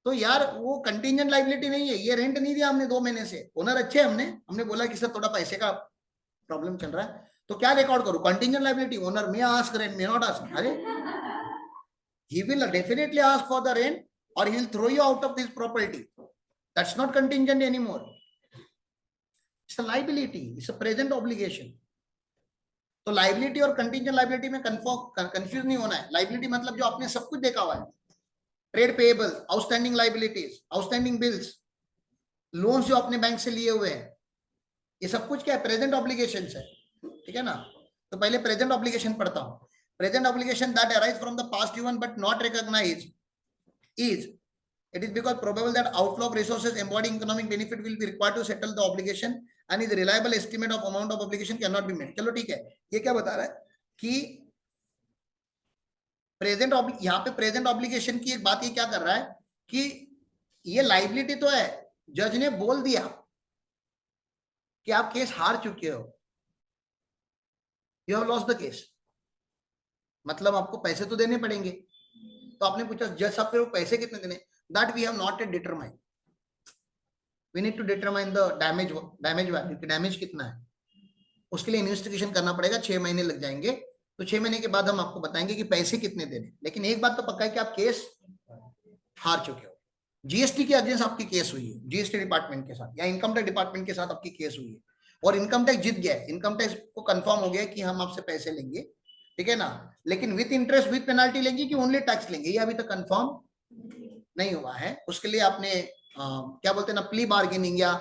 तो यार वो कंटीजेंट लाइबिलिटी नहीं है, ये रेंट नहीं दिया हमने 2 महीने से, ओनर अच्छे हमने हमने बोला कि सर थोड़ा पैसे का प्रॉब्लम चल रहा है, तो क्या रिकॉर्ड करूं, contingent liability, owner may ask rent may not ask. अरे he will definitely ask for the rent or he will throw you out of this property. That's not contingent anymore. It's a liability, it's a present obligation. तो liability और contingent liability में confuse नहीं होना है। Liability मतलब जो आपने सब कुछ देखा हुआ है, trade payable, outstanding liabilities, outstanding bills, loans जो आपने बैंक से लिए हुए हैं, ये सब कुछ क्या है, प्रेजेंट ऑब्लिगेशन है, ठीक है ना। तो पहले प्रेजेंट ऑब्लिगेशन पढ़ता हूं। Present obligation that arise from the past due but not recognised is it is because probable that outflow of resources embodying economic benefit will be required to settle the obligation and is reliable estimate of amount of obligation cannot be made। चलो ठीक है, ये क्या बता रहा है कि present, यहाँ पे प्रेजेंट ऑब्लिगेशन की एक बात ये क्या कर रहा है कि ये लाइबिलिटी तो है, जज ने बोल दिया कि आप केस हार चुके हो, you have lost the case, मतलब आपको पैसे तो देने पड़ेंगे। तो आपने पूछा जज साहब पे वो पैसे कितने देने, that we have not yet determine, we need to determine the damage value, कि डैमेज कितना है, उसके लिए इन्वेस्टिगेशन करना पड़ेगा, 6 महीने लग जाएंगे। तो 6 महीने के बाद हम आपको बताएंगे कि पैसे कितने देने। लेकिन एक बात तो पक्का है कि आप केस हार चुके हो, जीएसटी के अगेंस्ट आपकी केस हुई है, जीएसटी डिपार्टमेंट के साथ या इनकम टैक्स डिपार्टमेंट के साथ आपकी केस हुई है, और इनकम टैक्स जीत गया है, इनकम टैक्स को कंफर्म हो गया कि हम आपसे पैसे लेंगे, ठीक है ना, लेकिन विथ इंटरेस्ट विथ पेनाल्टी लेंगे कि ओनली टैक्स लेंगे, ये अभी तक कंफर्म नहीं हुआ है। उसके लिए आपने क्या बोलते हैं ना, प्ली बार्गेनिंग या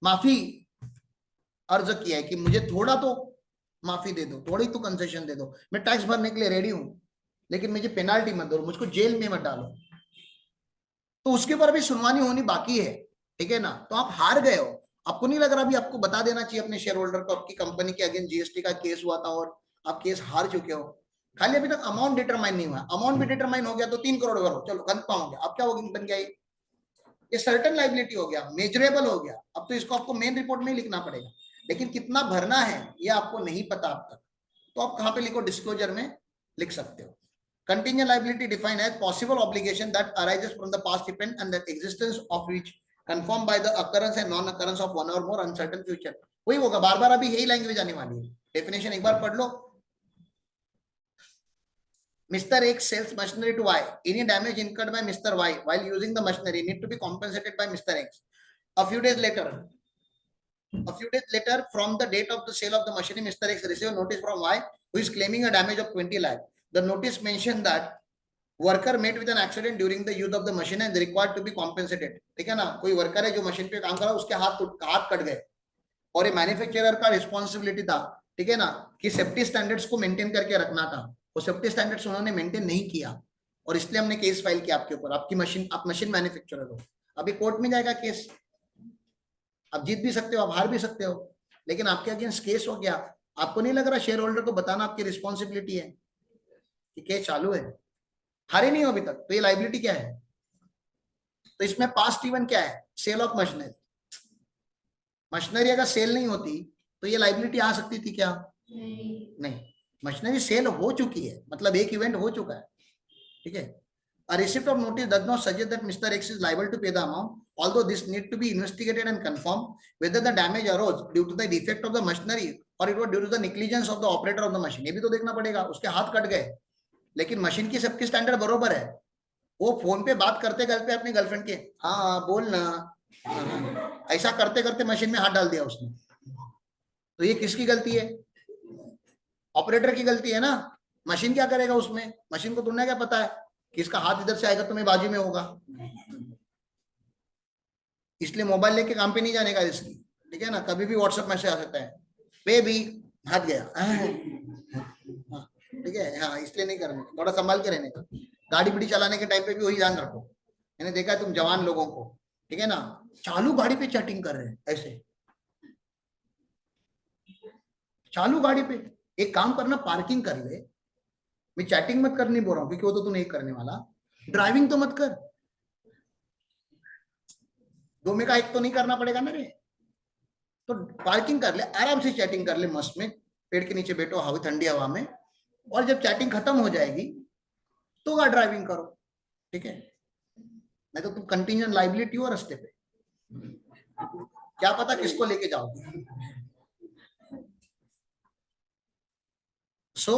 माफी अर्ज किया है कि मुझे थोड़ा तो माफी दे दो, थोड़ी तो कंसेशन दे दो, मैं टैक्स भरने के लिए रेडी हूं, लेकिन मुझे पेनाल्टी मत दो, मुझको जेल में मत डालो। तो उसके ऊपर अभी सुनवाई होनी बाकी है, ठीक है ना। तो आप हार गए हो, आपको नहीं लग रहा अभी आपको बता देना चाहिए अपने शेयर होल्डर को, आपकी कंपनी के अगेंस्ट जीएसटी का केस हुआ था और आप केस हार चुके हो, खाली अभी तक अमाउंट डिटरमाइन नहीं हुआ, अमाउंट भी डिटरमाइन हो गया तो 3 करोड़ भरो, चलो कंफर्म हो गया, अब क्या बन गया, ये सर्टेन लाइबिलिटी हो गया, मेजरेबल हो गया। अब तो इसको आपको मेन रिपोर्ट में लिखना पड़ेगा, लेकिन कितना भरना है ये आपको नहीं पता अब तक, तो आप कहां पे लिखो, डिस्क्लोजर में लिख सकते हो। Contingent liability defined as possible obligation that arises from the past event and the existence of which confirmed by the occurrence and non-occurrence of one or more uncertain future। वही होगा, बार बार अभी यही लैंग्वेज आने वाली है, डेफिनेशन एक बार पढ़ लो। Mr. X sells machinery to Y. Any damage incurred by Mr. Y while using the machinery need to be compensated by Mr. X. A few days later, from the date of the sale of the machinery, Mr. X received a notice from Y who is claiming a damage of 20 lakh. The notice mentioned that worker met with an accident during the use of the machine and required to be compensated। ठीक है ना, कोई worker है जो machine पे काम कर रहा है, उसके हाथ कट गए और ये मैन्युफैक्चरर का रिस्पॉन्सिबिलिटी था, ठीक है ना, कि सेफ्टी स्टैंडर्ड्स को मेंटेन करके रखना था, वो सेफ्टी स्टैंडर्ड्स उन्होंने मेंटेन नहीं किया और इसलिए हमने केस फाइल किया आपके ऊपर। आपकी मशीन, आप मशीन मैन्युफैक्चरर हो, अभी कोर्ट में जाएगा केस, आप जीत भी सकते हो, आप हार भी सकते हो, लेकिन आपके अगेंस्ट केस हो गया। आपको नहीं लग रहा शेयर होल्डर को बताना आपकी रिस्पॉन्सिबिलिटी है कि केस चालू है, हारे नहीं हो अभी तक, तो ये लाइबिलिटी क्या है। तो इसमें पास्ट इवेंट क्या है, सेल ऑफ मशीनरी, मशीनरी अगर सेल नहीं होती तो ये लाइबिलिटी आ सकती थी क्या, नहीं, मशीनरी सेल हो चुकी है, मतलब एक इवेंट हो चुका है, ठीक है। A receipt of notice does not suggest that Mr. X is liable to pay the amount, although this need to be investigated and confirmed whether the damage arose due to the defect of the machinery or it was due to the negligence of the operator of the machine। ये भी तो देखना पड़ेगा, उसके हाथ cut गए लेकिन machine की सबकी स्टैंडर्ड बरोबर है, वो फोन पे बात करते करते अपनी गर्लफ्रेंड के हाँ बोल ना, ऐसा करते करते मशीन में हाथ डाल दिया उसने, तो ये किसकी गलती है, ऑपरेटर की गलती है ना। मशीन क्या करेगा उसमें, मशीन को तुमने क्या पता है कि इसका हाथ इधर से आएगा तो मैं बाजू में होगा, इसलिए मोबाइल लेके काम पे नहीं जाने का रिस्क, ठीक है ना, कभी भी व्हाट्सएप मैसेज आ सकता है, बेबी हाथ गया, ठीक है, हाँ इसलिए नहीं करने, थोड़ा संभाल के रहने का। गाड़ी बिड़ी चलाने के टाइम पे भी वही ध्यान रखो, मैंने देखा है तुम जवान लोगों को, ठीक है ना, चालू गाड़ी पे चैटिंग कर रहे हैं ऐसे, चालू गाड़ी पे। एक काम करना, पार्किंग कर ले, मैं चैटिंग मत करनी बोल रहा हूँ क्योंकि वो तो तू नहीं करने वाला, ड्राइविंग तो मत कर, 2 में का 1 तो नहीं करना पड़ेगा ना रे, तो पार्किंग कर ले, आराम से चैटिंग कर ले, मस्त में पेड़ के नीचे बैठो हवा ठंडी हवा में, और जब चैटिंग खत्म हो जाएगी तो कार ड्राइविंग करो, ठीक है? नहीं तो तुम कंटिंजेंट लाइबिलिटी हो रास्ते पे, क्या पता किसको लेके जाओगे। So,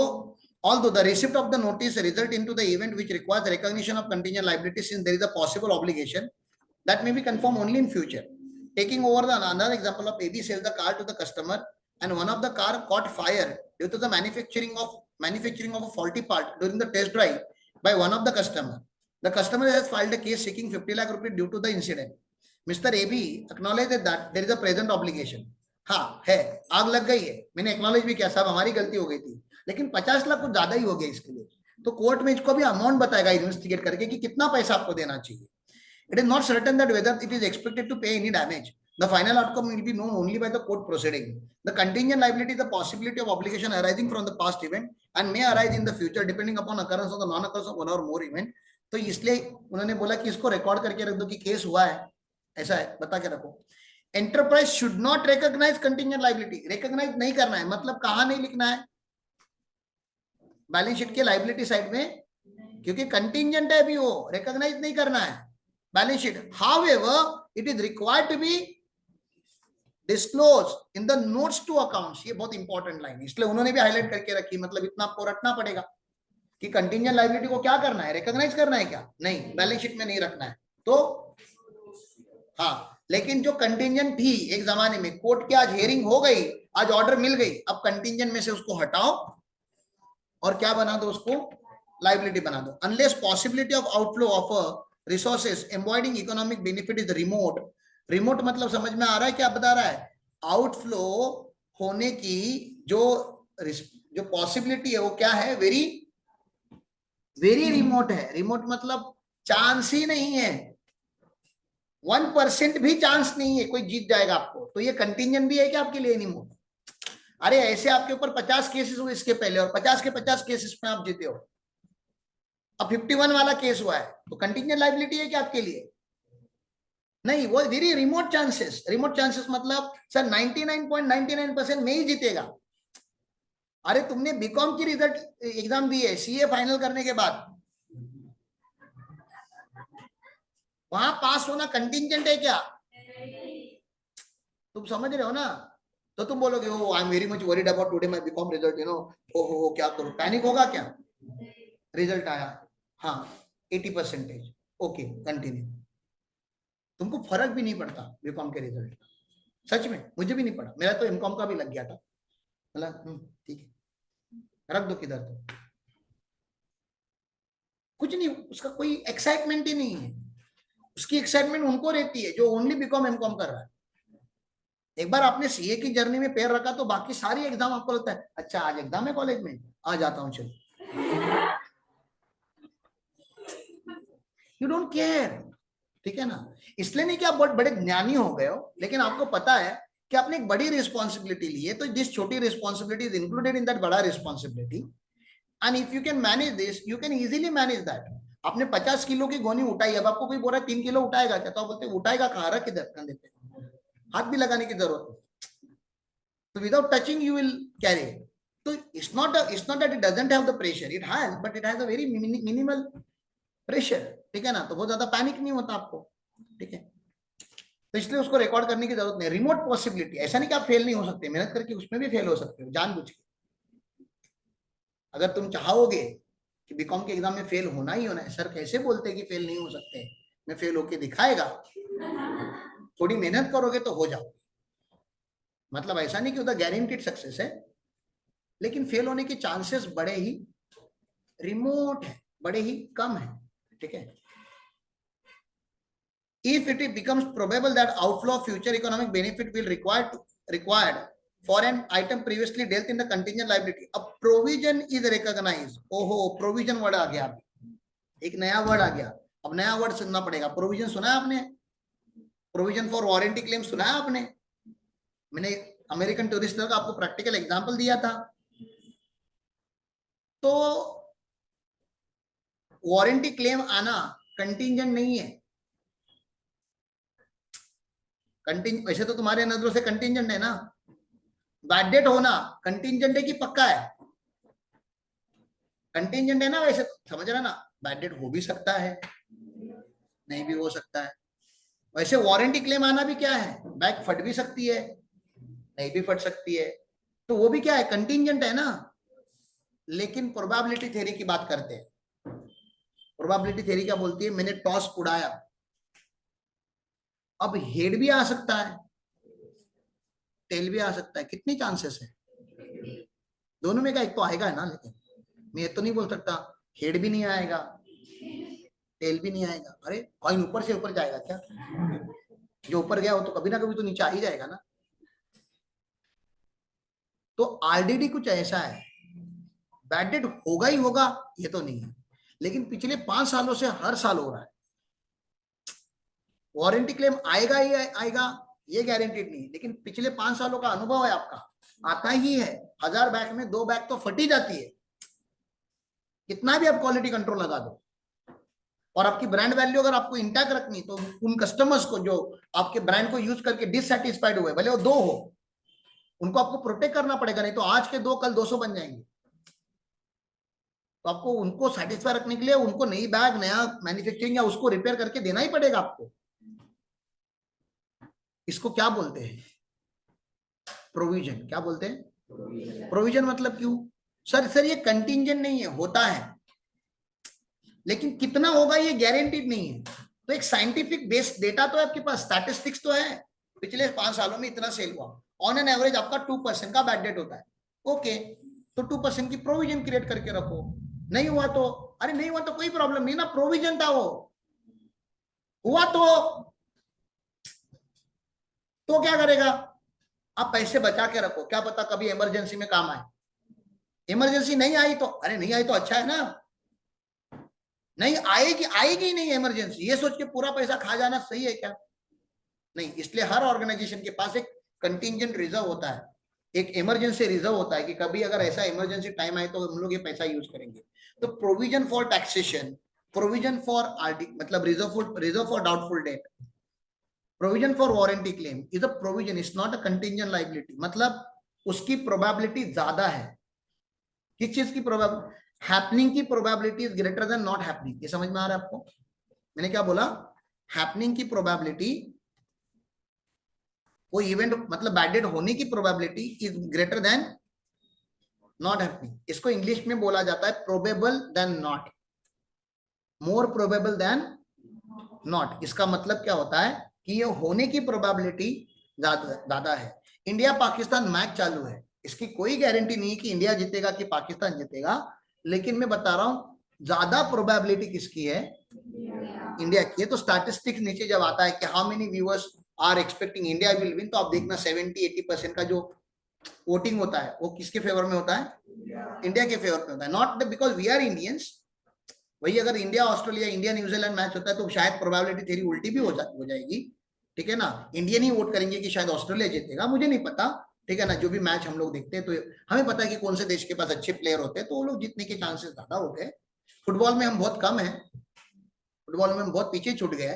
although the receipt of the notice result into the event which requires recognition of contingent liability, since there is a possible obligation that may be confirmed only in future. Taking over the another example of AB sells the car to the customer, and one of the car caught fire due to the manufacturing of a faulty part during the test drive by one of the customer. The customer has filed a case seeking 50 lakh rupees due to the incident. Mr. AB acknowledged that there is a present obligation. हाँ है, आग लग गई है, मैंने acknowledge भी किया, साहब हमारी गलती हो गई थी, लेकिन 50 लाख कुछ ज्यादा ही हो गया इसके लिए। तो कोर्ट में इसको भी अमाउंट बताएगा इन्वेस्टिगेट करके कि कितना पैसा आपको देना चाहिए। It is not certain that whether it is expected to pay any damage. The final outcome will be known only by the court proceeding. The contingent liability is the possibility of obligation arising from the past event and may arise in the future depending upon occurrence of the non-occurrence of one or more event. तो इसलिए उन्होंने बोला कि इसको record करके रख दो कि केस हुआ है, ऐसा है, बता के रखो। Enterprise should not recognise contingent liability, recognise नहीं करना है, मतलब कहां नहीं लिखना है? बैलेंस शीट के लाइबिलिटी साइड में, क्योंकि कंटिंजेंट है अभी, वो रिकॉग्नाइज नहीं करना है balance sheet. However, it is required to be disclosed in the notes to accounts. ये बहुत इंपॉर्टेंट लाइन है, इसलिए उन्होंने भी हाईलाइट करके रखी, मतलब इतना आपको रखना पड़ेगा कि कंटिंजेंट लाइबिलिटी को क्या करना है, रिकॉग्नाइज करना है क्या? नहीं, बैलेंस शीट में नहीं रखना है। तो हाँ, लेकिन जो कंटिंजेंट थी एक जमाने में, कोर्ट की आज हियरिंग हो गई, आज ऑर्डर मिल गई, अब कंटिंजेंट में से उसको हटाओ और क्या बना दो, उसको लाइबिलिटी बना दो। Unless possibility of outflow of resources embodying economic benefit is remote. Remote मतलब समझ में आ रहा है क्या बता रहा है? आउटफ्लो होने की जो पॉसिबिलिटी है वो क्या है? वेरी वेरी रिमोट है। रिमोट मतलब चांस ही नहीं है, 1% भी चांस नहीं है कोई जीत जाएगा आपको। तो ये कंटिंजेंट भी है क्या आपके लिए रिमोट? अरे ऐसे आपके ऊपर 50 केसेस हुए इसके पहले और 50 के 50 केसेस में आप जीते हो, अब 51 वाला केस हुआ है, तो कंटिंजेंट लायबिलिटी है क्या आपके लिए? नहीं, वो very remote chances. Remote chances मतलब सर 99.99% में ही जीतेगा। अरे तुमने बीकॉम की रिजल्ट एग्जाम दी है, सीए फाइनल करने के बाद वहां पास होना कंटिंजेंट है क्या? तुम समझ रहे हो ना? तो तुम बोलोगे oh I am very much worried about today my BCom result, you know, oh क्या करूं, पैनिक होगा क्या? रिजल्ट आया, हाँ 80%, ओके कंटिन्यू। तुमको फर्क भी नहीं पड़ता बीकॉम के रिजल्ट का, सच में मुझे भी नहीं पड़ा, मेरा तो एमकॉम का भी लग गया था, मतलब ठीक है रख दो किधर, तो कुछ नहीं, उसका कोई एक्साइटमेंट ही नहीं है। उसकी एक्साइटमेंट उनको रहती है जो ओनली बीकॉम एमकॉम कर रहा है। एक बार आपने सीए की जर्नी में पैर रखा तो बाकी सारी एग्जाम आपको लगता है अच्छा आज एग्जाम है कॉलेज में, आ जाता हूं चलो, यू डोंट केयर, ठीक है ना? इसलिए नहीं कि आप बहुत बड़े ज्ञानी हो गए हो, लेकिन आपको पता है कि आपने एक बड़ी रिस्पॉन्सिबिलिटी ली है, तो दिस छोटी responsibility is included in that बड़ा responsibility, and if you can manage this you can easily manage that. आपने 50 किलो की गोनी उठाई, अब आपको कोई बोल रहा है 3 किलो उठाएगा क्या, तो आप बोलते उठाएगा कहाँ, रख किधर, कंधे पे, हाथ भी लगाने की जरूरत नहीं, तो without touching you will carry. तो it's not that it doesn't have the pressure, it has, but it has a very minimal pressure, ठीक है ना? तो बहुत ज्यादा पैनिक नहीं होता आपको, ठीक है? तो इसलिए उसको रिकॉर्ड करने की जरूरत नहीं। रिमोट पॉसिबिलिटी, ऐसा नहीं कि आप फेल नहीं हो सकते, मेहनत करके उसमें भी फेल हो सकते हो जानबूझ के। अगर तुम चाहोगे कि बीकॉम के एग्जाम में फेल होना ही होना है, सर कैसे बोलते हैं कि फेल नहीं हो सकते, मैं फेल होके दिखाएगा, थोड़ी मेहनत करोगे तो हो जाओ, मतलब ऐसा नहीं कि उधर गारंटीड सक्सेस है, लेकिन फेल होने के चांसेस बड़े ही रिमोट है, बड़े ही कम है, ठीक है? If it becomes probable that outflow of future economic benefit will required for an item previously dealt in the contingent liability, a provision is recognized. ओहो, provision वर्ड आ गया, एक नया वर्ड आ गया, अब नया वर्ड सुनना पड़ेगा। प्रोविजन सुना है आपने? प्रोविजन फॉर वारंटी क्लेम सुना है आपने? मैंने अमेरिकन टूरिस्टर का आपको प्रैक्टिकल एग्जांपल दिया था। तो वारंटी क्लेम आना कंटिंजेंट नहीं है, वैसे तो तुम्हारे नजरों से कंटिंजेंट है ना, बैड डेट होना कंटिंजेंट है कि पक्का है? कंटिंजेंट है ना, वैसे समझ रहा ना, बैड डेट हो भी सकता है, नहीं भी हो सकता है। वैसे वारंटी क्लेम आना भी क्या है, बैग फट भी सकती है, नहीं भी फट सकती है, तो वो भी क्या है, कंटिंजेंट है ना। लेकिन प्रोबेबिलिटी थ्योरी की बात करते हैं। प्रोबेबिलिटी थ्योरी क्या बोलती है, मैंने टॉस उड़ाया, अब हेड भी आ सकता है, टेल भी आ सकता है, कितनी चांसेस है, दोनों में का एक तो आएगा है ना। लेकिन मैं ये तो नहीं बोल सकता हेड भी नहीं आएगा, टेल भी नहीं आएगा। अरे कॉइन ऊपर से ऊपर जाएगा क्या, जो ऊपर गया वो तो कभी ना कभी तो नीचे आ ही जाएगा ना। तो आरडीडी कुछ ऐसा है, बैड डेट होगा ही होगा ये तो नहीं है, लेकिन पिछले 5 सालों से हर साल हो रहा है। वारंटी क्लेम आएगा ही आएगा ये गारंटीड नहीं, लेकिन पिछले 5 सालों का अनुभव है आपका, आता ही है। 1000 बैग में 2 बैग तो फटी जाती है, कितना भी आप क्वालिटी कंट्रोल लगा दो। और आपकी ब्रांड वैल्यू अगर आपको इंटैक्ट रखनी, तो उन कस्टमर्स को जो आपके ब्रांड को यूज करके डिससेटिस्फाइड हुए, भले वो 2 हो, उनको आपको प्रोटेक्ट करना पड़ेगा, नहीं तो आज के 2 कल 200 बन जाएंगे। तो आपको उनको सेटिस्फाई रखने के लिए उनको नई बैग, नया मैन्युफैक्चरिंग या उसको रिपेयर करके देना ही पड़ेगा आपको। इसको क्या बोलते हैं, प्रोविजन। क्या बोलते हैं प्रोविजन, मतलब क्यों सर ये कंटिंजेंट नहीं है, होता है, लेकिन कितना होगा ये गारंटीड नहीं है। तो एक साइंटिफिक बेस्ड डेटा तो है आपके पास, स्टैटिस्टिक्स तो है, पिछले 5 सालों में इतना सेल हुआ, ऑन एन एवरेज आपका 2% का बैड डेट होता है। ओके, तो 2% की प्रोविजन क्रिएट करके रखो। नहीं हुआ तो, अरे नहीं हुआ तो कोई प्रॉब्लम नहीं ना, प्रोविजन था वो। हुआ तो क्या करेगा, आप पैसे बचा के रखो, क्या पता कभी इमरजेंसी में काम आए। इमरजेंसी नहीं आई तो, अरे नहीं आई तो अच्छा है ना, नहीं आएगी, आएगी नहीं इमरजेंसी, ये सोच के पूरा पैसा खा जाना सही है क्या, नहीं। इसलिए हर ऑर्गेनाइजेशन के पास एक कंटिंजेंट रिजर्व होता है, एक इमरजेंसी रिजर्व होता है कि कभी अगर ऐसा इमरजेंसी टाइम आए तो हम लोग ये पैसा यूज करेंगे। तो provision for taxation, provision for RD मतलब reserve for doubtful debt, provision for warranty claim is a provision, is not a contingent liability. मतलब उसकी प्रोबेबिलिटी ज्यादा है, किस चीज की प्रोबेबिलिटी, हैपनिंग की probability is greater than not happening. ये समझ में आ रहा है आपको, मैंने क्या बोला, हैपनिंग की प्रोबेबिलिटी, वो इवेंट मतलब बैड डेट होने की probability is greater than not happening. इसको इंग्लिश में बोला जाता है probable than not, more probable than not. इसका मतलब क्या होता है कि ये होने की प्रोबेबिलिटी ज्यादा है। इंडिया पाकिस्तान मैच चालू है, इसकी कोई गारंटी नहीं है कि इंडिया जीतेगा कि पाकिस्तान जीतेगा, लेकिन मैं बता रहा हूं ज्यादा प्रोबेबिलिटी किसकी है, इंडिया की है। तो स्टैटिस्टिक्स नीचे जब आता है कि how many viewers are expecting India will win, तो आप देखना 70-80% का जो वोटिंग होता है वो किसके फेवर में होता है, इंडिया के फेवर में होता है। Not because we are Indians, वही अगर India Australia, India New Zealand match होता है तो शायद प्रोबेबिलिटी थ्योरी उल्टी भी हो जाएगी, ठीक है ना। इंडियन ही वोट करेंगे कि शायद ऑस्ट्रेलिया जीतेगा, मुझे नहीं पता, ठीक है ना। जो भी मैच हम लोग देखते हैं तो हमें पता है कि कौन से देश के पास अच्छे प्लेयर होते हैं, तो वो लोग जीतने के चांसेस ज्यादा होते हैं। फुटबॉल में हम बहुत कम है, फुटबॉल में हम बहुत पीछे छूट गए।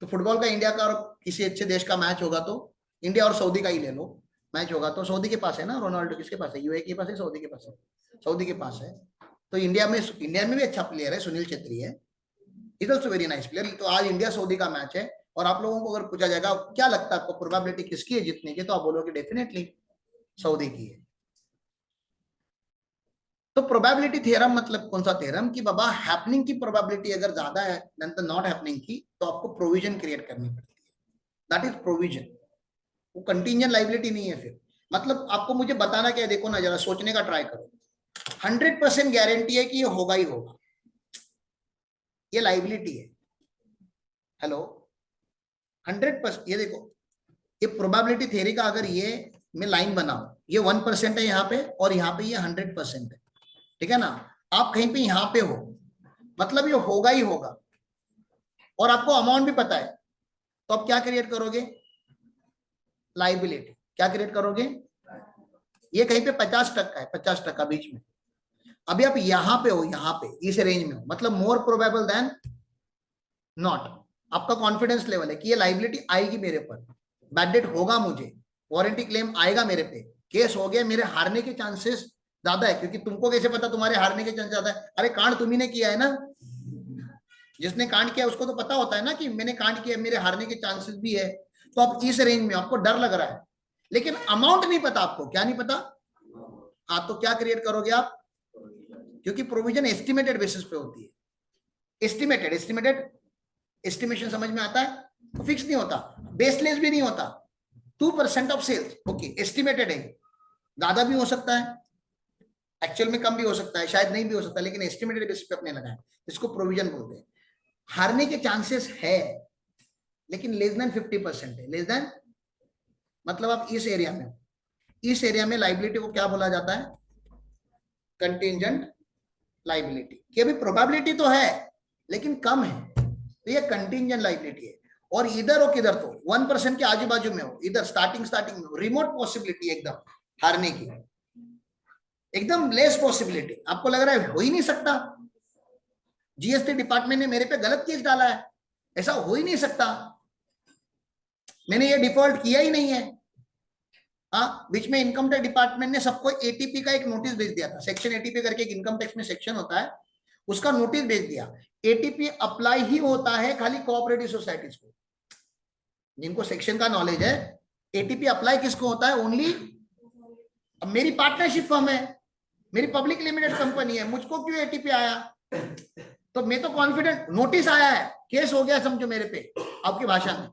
तो फुटबॉल का इंडिया का और किसी अच्छे देश का मैच होगा तो, इंडिया और सऊदी का ही ले लो, मैच होगा तो सऊदी के पास है ना, रोनाल्डो किसके पास है, यूएई के पास है, सऊदी के पास है, सऊदी के पास है। तो इंडिया में भी अच्छा प्लेयर है, सुनील छेत्री है, is also very nice player. तो आज इंडिया सऊदी का मैच है, और आप लोगों को अगर पूछा जाएगा क्या लगता है आपको प्रोबेबिलिटी किसकी है जीतने की, तो आप बोलोगे डेफिनेटली सऊदी की है। तो प्रोबेबिलिटी थ्योरम मतलब कौन सा थ्योरम, कि बाबा हैपनिंग की प्रोबेबिलिटी अगर ज्यादा है देन द नॉट हैपनिंग की, तो आपको प्रोविजन क्रिएट करनी पड़ती है, दैट इज प्रोविजन। वो कंटीजेंट लाइबिलिटी नहीं है फिर। मतलब आपको मुझे बताना क्या है, देखो ना जरा सोचने का ट्राई करो, 100% गारंटी है कि ये होगा ही होगा, ये लाइबिलिटी है। हेलो, 100%, ये देखो, ये प्रोबेबिलिटी थ्योरी का अगर ये मैं लाइन बनाऊं, ये 1% है यहाँ पे, और यहाँ पे ये 100% है, ठीक है ना। आप कहीं पे यहाँ पे हो, मतलब ये होगा ही होगा, और आपको अमाउंट भी पता है, तो आप क्या क्रिएट करोगे, लाइबिलिटी। क्या क्रिएट करोगे, ये कहीं पे 50% है, 50% बीच में। अभी आप यहां पे हो, यहां पे इस रेंज में हो, मतलब मोर प्रोबेबल देन नॉट। आपका कॉन्फिडेंस लेवल है कि ये लाइबिलिटी आएगी मेरे पर, बैड डेट होगा मुझे, वारंटी क्लेम आएगा मेरे पे, केस हो गया, मेरे हारने के चांसेस ज्यादा है, क्योंकि तुमको कैसे पता तुम्हारे हारने के चांस ज्यादा है? अरे कांड तुम्ही ने किया है ना, जिसने कांड किया उसको तो पता होता है ना कि मैंने कांड किया, मेरे हारने के चांसेस भी है। तो अब इस रेंज में आपको डर लग रहा है, लेकिन अमाउंट नहीं पता आपको। क्या नहीं पता? हाँ, तो क्या क्रिएट करोगे आप? क्योंकि प्रोविजन एस्टिमेटेड बेसिस पे होती है, एस्टिमेटेड, एस्टिमेशन समझ में आता है? तो फिक्स नहीं होता, बेसलेस भी नहीं होता। 2% ऑफ सेल्स, ओके, एस्टिमेटेड है, ज्यादा भी हो सकता है, एक्चुअल में कम भी हो सकता है, शायद नहीं भी हो सकता, लेकिन एस्टिमेटेड बेसिस पे अपने लगाए, इसको प्रोविजन बोलते हैं। हारने के चांसेस है, लेकिन लेस देन 50% है। लेस देन मतलब आप इस एरिया में, इस एरिया में लाइबिलिटी को क्या बोला जाता है? Contingent liability. कि अभी प्रोबेबिलिटी तो है लेकिन कम है, तो ये कंटिंजेंट लाइबिलिटी है। और इधर हो किधर, तो 1% के आजू बाजू में हो, इधर स्टार्टिंग में हो, रिमोट पॉसिबिलिटी एकदम हारने की, एकदम लेस पॉसिबिलिटी। आपको लग रहा है हो ही नहीं सकता, जीएसटी डिपार्टमेंट ने मेरे पे गलत केस डाला है, ऐसा हो ही नहीं सकता, मैंने ये डिफॉल्ट किया ही नहीं है। हाँ, बीच में इनकम टैक्स डिपार्टमेंट ने सबको एटीपी का एक नोटिस भेज दिया था, सेक्शन एटीपी करके एक इनकम टैक्स में सेक्शन होता है, उसका नोटिस भेज दिया। एटीपी अप्लाई ही होता है खाली कोऑपरेटिव सोसाइटीज को, जिनको सेक्शन का नॉलेज है। एटीपी अप्लाई किसको होता है? ओनली, अब मेरी पार्टनरशिप फर्म है, मेरी पब्लिक लिमिटेड कंपनी है, मुझको क्यों एटीपी आया? तो मैं तो कॉन्फिडेंट, नोटिस आया है, केस हो गया समझो मेरे पे आपकी भाषा में,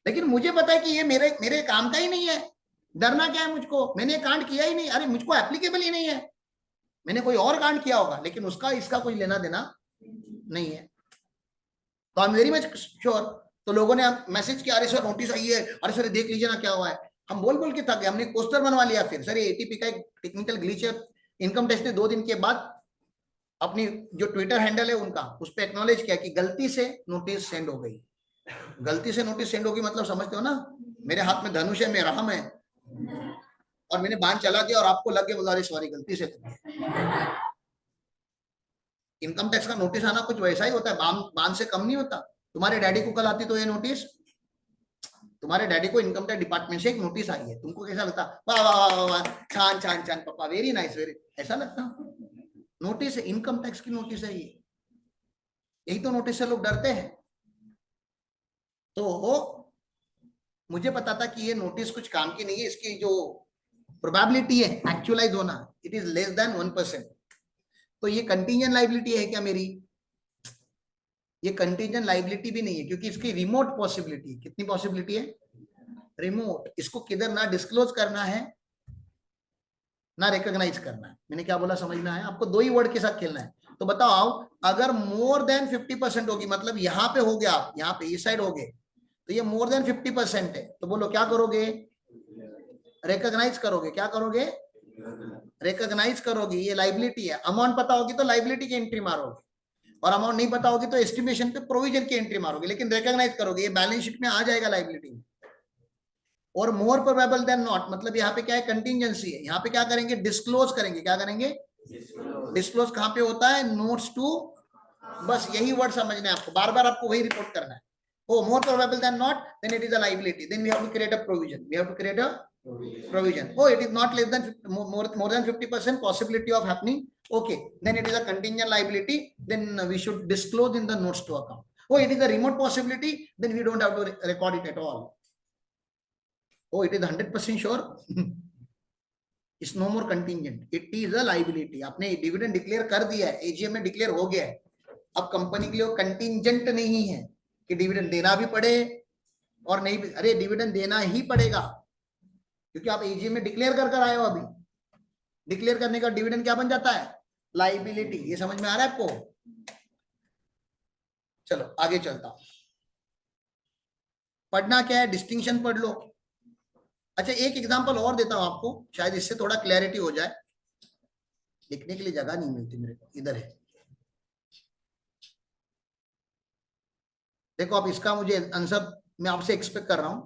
लेकिन मुझे पता है कि ये मेरे मेरे काम का ही नहीं है। डरना क्या है मुझको? मैंने कांड किया ही नहीं, अरे मुझको एप्लीकेबल ही नहीं है, मैंने कोई और कांड किया होगा, लेकिन उसका इसका कोई लेना देना नहीं है। तो आई एम वेरी मच श्योर। तो लोगों ने मैसेज किया, अरे सर नोटिस आई है, अरे सर देख लीजिए ना क्या हुआ है। हम बोल बोल के थक गए, हमने पोस्टर बनवा लिया। फिर सर ये एटीपी का एक टेक्निकल ग्लिच है। इनकम टैक्स ने 2 दिन के बाद अपनी जो ट्विटर हैंडल है उनका, उस पर एक्नॉलेज किया कि गलती से नोटिस सेंड हो गई। गलती से नोटिस सेंड होगी मतलब समझते हो ना, मेरे हाथ में धनुष है, मेरा राम है, और मैंने बाण चला दिया और आपको लग गया, बोला सॉरी गलती से। इनकम टैक्स का नोटिस आना कुछ वैसा ही होता है, बाण से कम नहीं होता। तुम्हारे डैडी को कल आती तो ये नोटिस, तुम्हारे डैडी को इनकम टैक्स डिपार्टमेंट से एक नोटिस आई है, तुमको कैसा लगता? वाह वाह वाह वाह, छान छान छान पापा, वेरी नाइस, वेरी, ऐसा लगता? नोटिस है, इनकम टैक्स की नोटिस है ये, यही तो नोटिस से लोग डरते हैं। तो मुझे पता था कि ये नोटिस कुछ काम की नहीं है, इसकी जो प्रोबेबिलिटी है एक्चुअलाइज होना, इट इज लेस देन 1%। तो ये कंटीजेंट लाइबिलिटी है क्या मेरी? ये कंटीजेंट लाइबिलिटी भी नहीं है, क्योंकि इसकी रिमोट पॉसिबिलिटी, कितनी पॉसिबिलिटी है? रिमोट। इसको किधर ना डिस्क्लोज करना है ना रिकॉग्नाइज करना है। मैंने क्या बोला समझ में आया आपको? 2 ही वर्ड के साथ खेलना है। तो बताओ, अगर मोर देन 50% होगी, मतलब यहां पे हो गया, आप यहां पे इस साइड हो गए, तो ये मोर देन 50% है, तो बोलो क्या करोगे? रिकॉग्नाइज करोगे। क्या करोगे? रिकॉग्नाइज करोगे। ये लाइबिलिटी है। अमाउंट पता होगी तो लाइबिलिटी की एंट्री मारोगे, और अमाउंट नहीं पता होगी तो एस्टिमेशन पे प्रोविजन की एंट्री मारोगे, लेकिन रिकॉग्नाइज करोगे, ये बैलेंस शीट में आ जाएगा लाइबिलिटी में। और मोर प्रोबेबल देन नॉट, मतलब यहाँ पे क्या है? कंटिंजेंसी है। यहाँ पे क्या करेंगे? डिस्क्लोज करेंगे। क्या करेंगे? डिस्क्लोज कहाँ पे होता है? नोट्स टू, बस यही वर्ड समझना है आपको, बार बार आपको वही रिपोर्ट करना है। Oh, more probable than not, then it is a liability. Then we have to create a provision. We have to create a provision. Oh, it is not less than more than 50% possibility of happening. Okay, then it is a contingent liability. Then we should disclose in the notes to account. Oh, it is a remote possibility. Then we don't have to record it at all. Oh, it is 100% sure. It's no more contingent. It is a liability. आपने dividend declare कर दिया है, AGM में declare हो गया है। अब company के लिए कंटिंजेंट नहीं है कि डिविडेंड देना भी पड़े और नहीं भी, अरे डिविडेंड देना ही पड़ेगा, क्योंकि आप एजीएम में डिक्लेयर कर आए हो। अभी डिक्लेयर करने का डिविडेंड क्या बन जाता है? लाइबिलिटी। ये समझ में आ रहा है आपको? चलो आगे चलता हूं। पढ़ना क्या है? डिस्टिंक्शन पढ़ लो। अच्छा, एक एग्जांपल और देता हूं आपको, शायद इससे थोड़ा क्लैरिटी हो जाए। लिखने के लिए जगह नहीं मिलती मेरे को, इधर है, देखो। आप इसका मुझे आंसर मैं आपसे एक्सपेक्ट कर रहा हूं।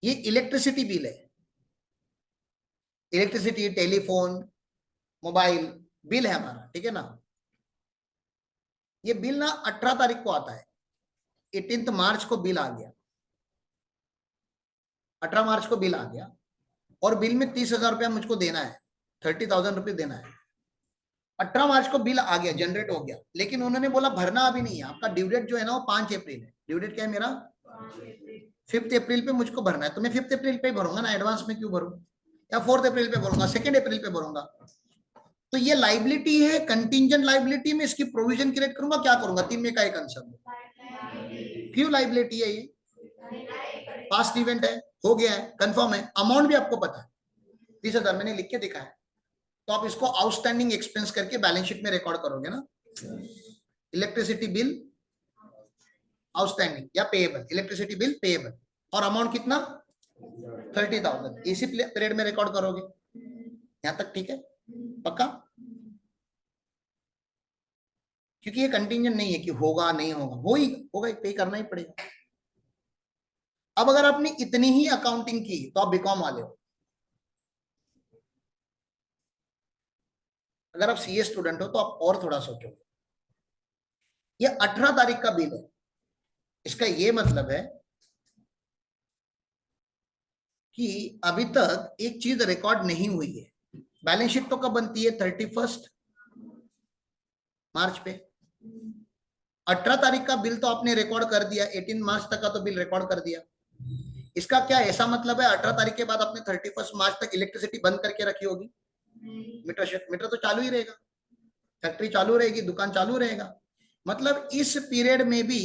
ये इलेक्ट्रिसिटी बिल है, इलेक्ट्रिसिटी, टेलीफोन, मोबाइल बिल है हमारा, ठीक है ना? ये बिल ना 18 तारीख को आता है, 18 मार्च को बिल आ गया, 18 मार्च को बिल आ गया। और बिल में 30,000 रुपया मुझको देना है, 30,000 रुपये देना है। 18 मार्च को बिल आ गया, जनरेट हो गया, लेकिन उन्होंने बोला भरना अभी नहीं है, आपका ड्यू डेट जो है ना वो 5 अप्रैल है। ड्यू डेट क्या है मेरा? 5 अप्रैल पे मुझको भरना है, तो मैं 5 अप्रैल पे भरूंगा ना, एडवांस में क्यों भरूं? या 4 अप्रैल पे भरूंगा, 2 अप्रैल पे भरूंगा। तो ये लाइबिलिटी है, कंटिंजेंट लाइबिलिटी में इसकी प्रोविजन क्रिएट करूंगा, क्या करूंगा? 3 में का एक आंसर, क्यों लाइबिलिटी है ये? पास्ट इवेंट है, हो गया है, कंफर्म है, अमाउंट भी आपको पता है 30,000 मैंने लिख के दिखा है। तो आप इसको आउटस्टैंडिंग एक्सपेंस करके बैलेंस शीट में रिकॉर्ड करोगे ना, इलेक्ट्रिसिटी बिल आउटस्टैंडिंग या पेएबल, इलेक्ट्रिसिटी बिल पेएबल, और अमाउंट कितना? 30,000, इसी पीरियड में रिकॉर्ड करोगे। यहां तक ठीक है? पक्का? क्योंकि ये कंटिंजेंट नहीं है कि होगा नहीं होगा, होगा, पे करना ही पड़ेगा। अब अगर आपने इतनी ही अकाउंटिंग की तो आप बीकॉम वाले हो। अगर आप सीए स्टूडेंट हो तो आप और थोड़ा सोचोगे। ये 18 तारीख का बिल है, इसका ये मतलब है कि अभी तक एक चीज रिकॉर्ड नहीं हुई है। बैलेंस शीट तो कब बनती है? 31 मार्च पे। 18 तारीख का बिल तो आपने रिकॉर्ड कर दिया, 18 मार्च तक का तो बिल रिकॉर्ड कर दिया। इसका क्या ऐसा मतलब है 18 तारीख के बाद आपने 31 मार्च तक इलेक्ट्रिसिटी बंद करके रखी होगी? मीटर तो चालू ही रहेगा, फैक्ट्री चालू रहेगी, दुकान चालू रहेगा। मतलब इस पीरियड में भी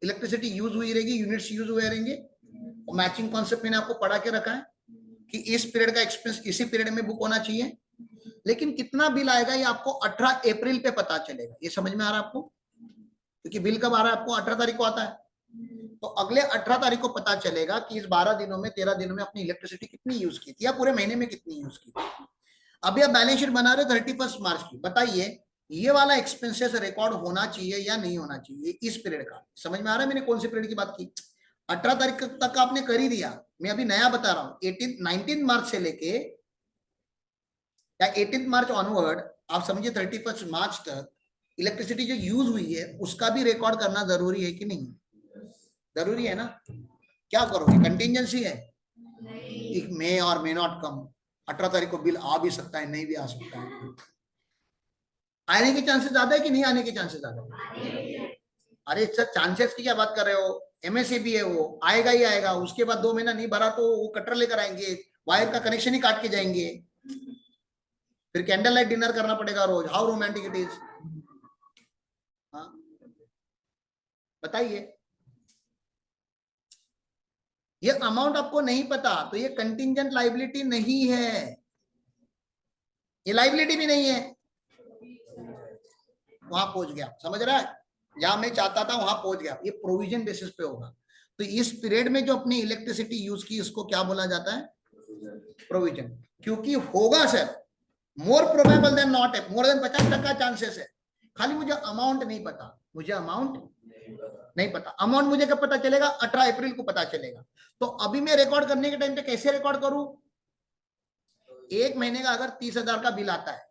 इलेक्ट्रिसिटी यूज हुई रहेगी, यूनिट्स यूज हुए रहेंगे। मैचिंग कॉन्सेप्ट मैंने आपको पढ़ा के रखा है कि इस पीरियड का एक्सपेंस इसी पीरियड में बुक होना चाहिए। लेकिन कितना बिल आएगा ये आपको 18 अप्रैल पे पता चलेगा। ये समझ में आ रहा है आपको? क्योंकि बिल कब आ रहा है आपको? 18 तारीख को आता है। तो अगले 18 तारीख को पता चलेगा कि इस 12 दिनों में 13 दिनों में अपनी इलेक्ट्रिसिटी कितनी यूज की थी, या पूरे महीने में कितनी यूज की थी। अभी आप बैलेंस शीट बना रहे हो 31 मार्च की, बताइए ये वाला एक्सपेंसेस रिकॉर्ड होना चाहिए या नहीं होना चाहिए इस पीरियड का? समझ में आ रहा है मैंने कौन से पीरियड की बात की? 18 तारीख तक आपने कर ही दिया, मैं अभी नया बता रहा हूं। 19 मार्च से लेके या 18 मार्च ऑनवर्ड आप समझिए 31 मार्च तक इलेक्ट्रिसिटी जो यूज हुई है उसका भी रिकॉर्ड करना जरूरी है कि नहीं? जरूरी है ना? क्या करोगे? कंटिजेंसी है, मे और मे नॉट कम। 18 तारीख को बिल आ भी सकता है, नहीं भी आ सकता है। आने के चांसेस ज्यादा है कि नहीं आने के चांसेस ज्यादा है? अरे सर चांसेस की क्या बात कर रहे हो? एमएसए भी है, वो आएगा ही आएगा। उसके बाद 2 महीना नहीं भरा तो वो कटर लेकर आएंगे, वायर का कनेक्शन ही काट के जाएंगे, फिर कैंडल लाइट डिनर करना पड़ेगा रोज। How romantic it is. हाँ बताइए। ये अमाउंट आपको नहीं पता तो ये कंटिंजेंट लाइबिलिटी नहीं है, ये लाइबिलिटी भी नहीं है। वहां पहुंच गया, समझ रहा है? जहां मैं चाहता था वहां पहुंच गया। ये प्रोविजन बेसिस पे होगा। तो इस पीरियड में जो अपनी इलेक्ट्रिसिटी यूज की इसको क्या बोला जाता है? प्रोविजन। क्योंकि होगा sir, more probable than not है, मोर देन 50% चांसेस है। खाली मुझे अमाउंट नहीं पता, मुझे अमाउंट नहीं पता। अमाउंट मुझे कब पता चलेगा? 18 अप्रैल को पता चलेगा। तो अभी मैं रिकॉर्ड करने के टाइम पे कैसे रिकॉर्ड करूं? एक महीने का अगर 30,000 का बिल आता है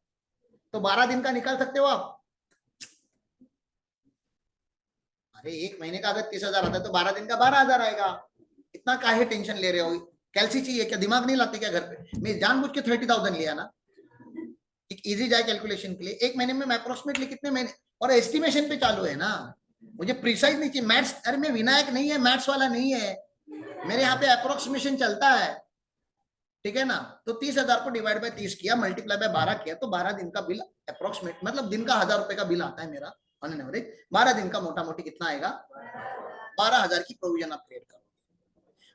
तो 12 दिन का निकाल सकते हो आप? अरे एक महीने का अगर 30,000 आता है तो 12 दिन का 12,000 आएगा। इतना काहे टेंशन ले रहे हो? कैलसी चाहिए क्या? दिमाग नहीं लाते क्या घर पे? मैं जानबूझ के 30,000 लिया ना, एक इजी जाए कैलकुलेशन के लिए। एक महीने में अप्रोक्सीमेटली कितने महीने, और एस्टिमेशन पे चालू है ना, मुझे प्रिसाइज नहीं चाहिए मैथ्स। अरे मैं विनायक नहीं है, मैथ्स वाला नहीं है, मेरे यहाँ पे अप्रोक्सीमेशन चलता है, ठीक है ना? तो 30,000 को डिवाइड बाय 30 किया, मल्टीप्लाई बाय 12 किया, तो 12 दिन का बिल अप्रोक्सीमेट, मतलब दिन का 1,000 रुपए का बिल आता है मेरा ऑन एन एवरेज। 12 दिन का मोटा मोटी कितना आएगा? 12,000 की प्रोविजन आप क्रिएट करो।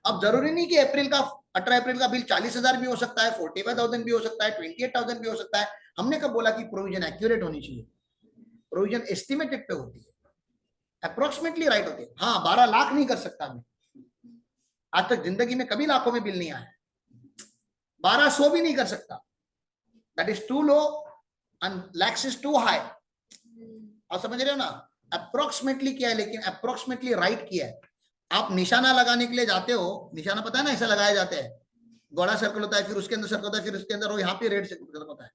अब जरूरी नहीं कि अप्रैल का 18 अप्रैल का बिल 40,000 भी हो सकता है, 45,000 भी हो सकता है, 28,000 भी हो सकता है। हमने कब बोला कि प्रोविजन एक्यूरेट होनी चाहिए? प्रोविजन एस्टिमेटेड पे होती है, अप्रोक्सीमेटली राइट होती है। हाँ 12 लाख नहीं कर सकता मैं, आज तक जिंदगी में कभी लाखों में बिल नहीं आया। 1200 भी नहीं कर सकता, that is too low and lax is too high. आप समझ रहे हो ना? अप्रोक्सीमेटली किया है, लेकिन अप्रोक्सीमेटली राइट किया है। आप निशाना लगाने के लिए जाते हो, निशाना पता है ना, ऐसा लगाया जाता है, गोला सर्कल होता है, फिर उसके अंदर सर्कल होता है, फिर उसके अंदर, और यहाँ पे रेड सर्कल होता है।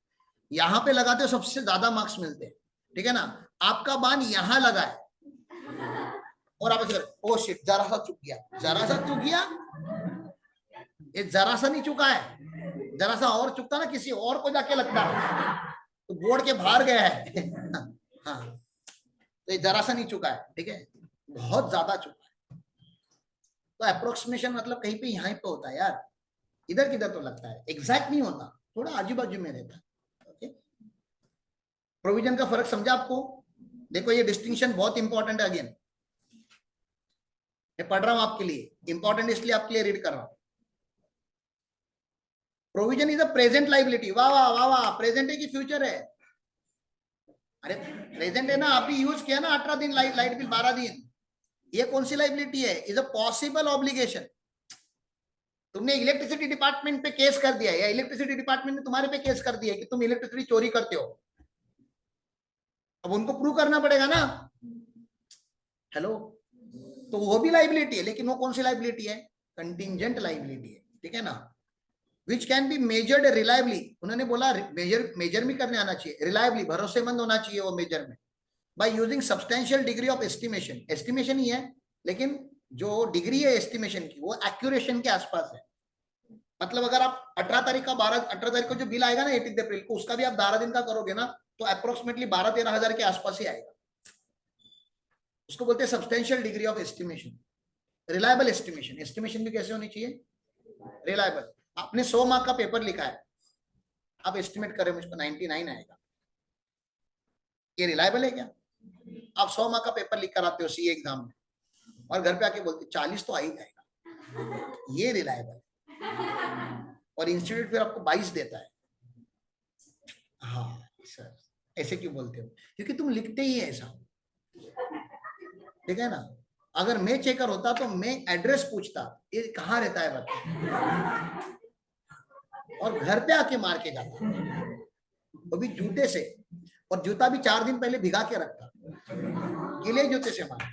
यहाँ पे लगाते हो सबसे ज्यादा मार्क्स मिलते हैं, ठीक है ना? आपका बाण यहाँ लगा है और आप ओ शिट, जरा सा चुक गया, जरा सा चुक गया, ये जरा सा नहीं चुका है, जरा सा और चुकता ना किसी और को जाके लगता तो बोर्ड के बाहर गया है। हाँ, तो ये जरा सा नहीं चुका है, ठीक है, बहुत ज्यादा चुका है। तो अप्रोक्सीमेशन मतलब कहीं पे यहाँ पे होता है यार, इधर किधर तो लगता है, एग्जैक्ट नहीं होता, थोड़ा आजू बाजू में रहता है। ओके, प्रोविजन का फर्क समझा आपको? देखो ये डिस्टिंक्शन बहुत इंपॉर्टेंट है। अगेन मैं पढ़ रहा हूं आपके लिए, इंपॉर्टेंट इसलिए आपके लिए रीड कर रहा हूं। Provision is a present liability. वाह वाह वाह वाह, प्रेजेंट है कि फ्यूचर है? अरे प्रेजेंट है ना, अभी यूज किया ना, 18 दिन लाइट बिल 12 दिन, ये कौन सी लाइबिलिटी है? Is a possible obligation. तुमने इलेक्ट्रिसिटी डिपार्टमेंट पे केस कर दिया, या इलेक्ट्रिसिटी डिपार्टमेंट ने तुम्हारे पे केस कर दिया कि तुम इलेक्ट्रिसिटी चोरी करते हो, अब उनको प्रूव करना पड़ेगा ना। हेलो, तो वो भी लाइबिलिटी है, लेकिन वो कौन सी लाइबिलिटी है? कंटिंजेंट लाइबिलिटी है, ठीक है ना, which can be measured reliably. उन्होंने बोला मेजर भी करने आना चाहिए, रिलायबली भरोसेमंद होना चाहिए वो मेजर में, by using substantial degree of estimation. Estimation ही है, लेकिन जो डिग्री है एस्टिमेशन की वो एक्यूरेशन के आसपास है। मतलब अगर आप 18 तारीख को जो बिल आएगा ना 18 अप्रैल को, उसका भी आप 12 दिन का करोगे ना, तो अप्रोक्सीमेटली 12-13 हजार के आसपास ही आएगा। उसको बोलते हैं substantial degree of estimation. Reliable estimation, estimation भी कैसे होनी चाहिए? रिलायबल। आपने 100 मार्क का पेपर लिखा है, आप एस्टिमेट करें मुझको 99 आएगा, ये रिलायबल है क्या? आप 100 मार्क का पेपर लिख कर आते हो सीए एग्जाम में, और घर पे आके बोलते 40 तो आ ही जाएगा, ये रिलायबल। और इंस्टीट्यूट फिर आपको 22 देता है। हाँ सर, ऐसे क्यों बोलते हो? क्योंकि तुम लिखते ही है ऐसा, ठीक है ना। अगर मैं चेकर होता तो मैं एड्रेस पूछता, ये कहाँ रहता है बता, और घर पे आके मार के जाता, वो भी जूते से, और जूता भी 4 दिन पहले भिगा के रखता, गीले जूते से मार।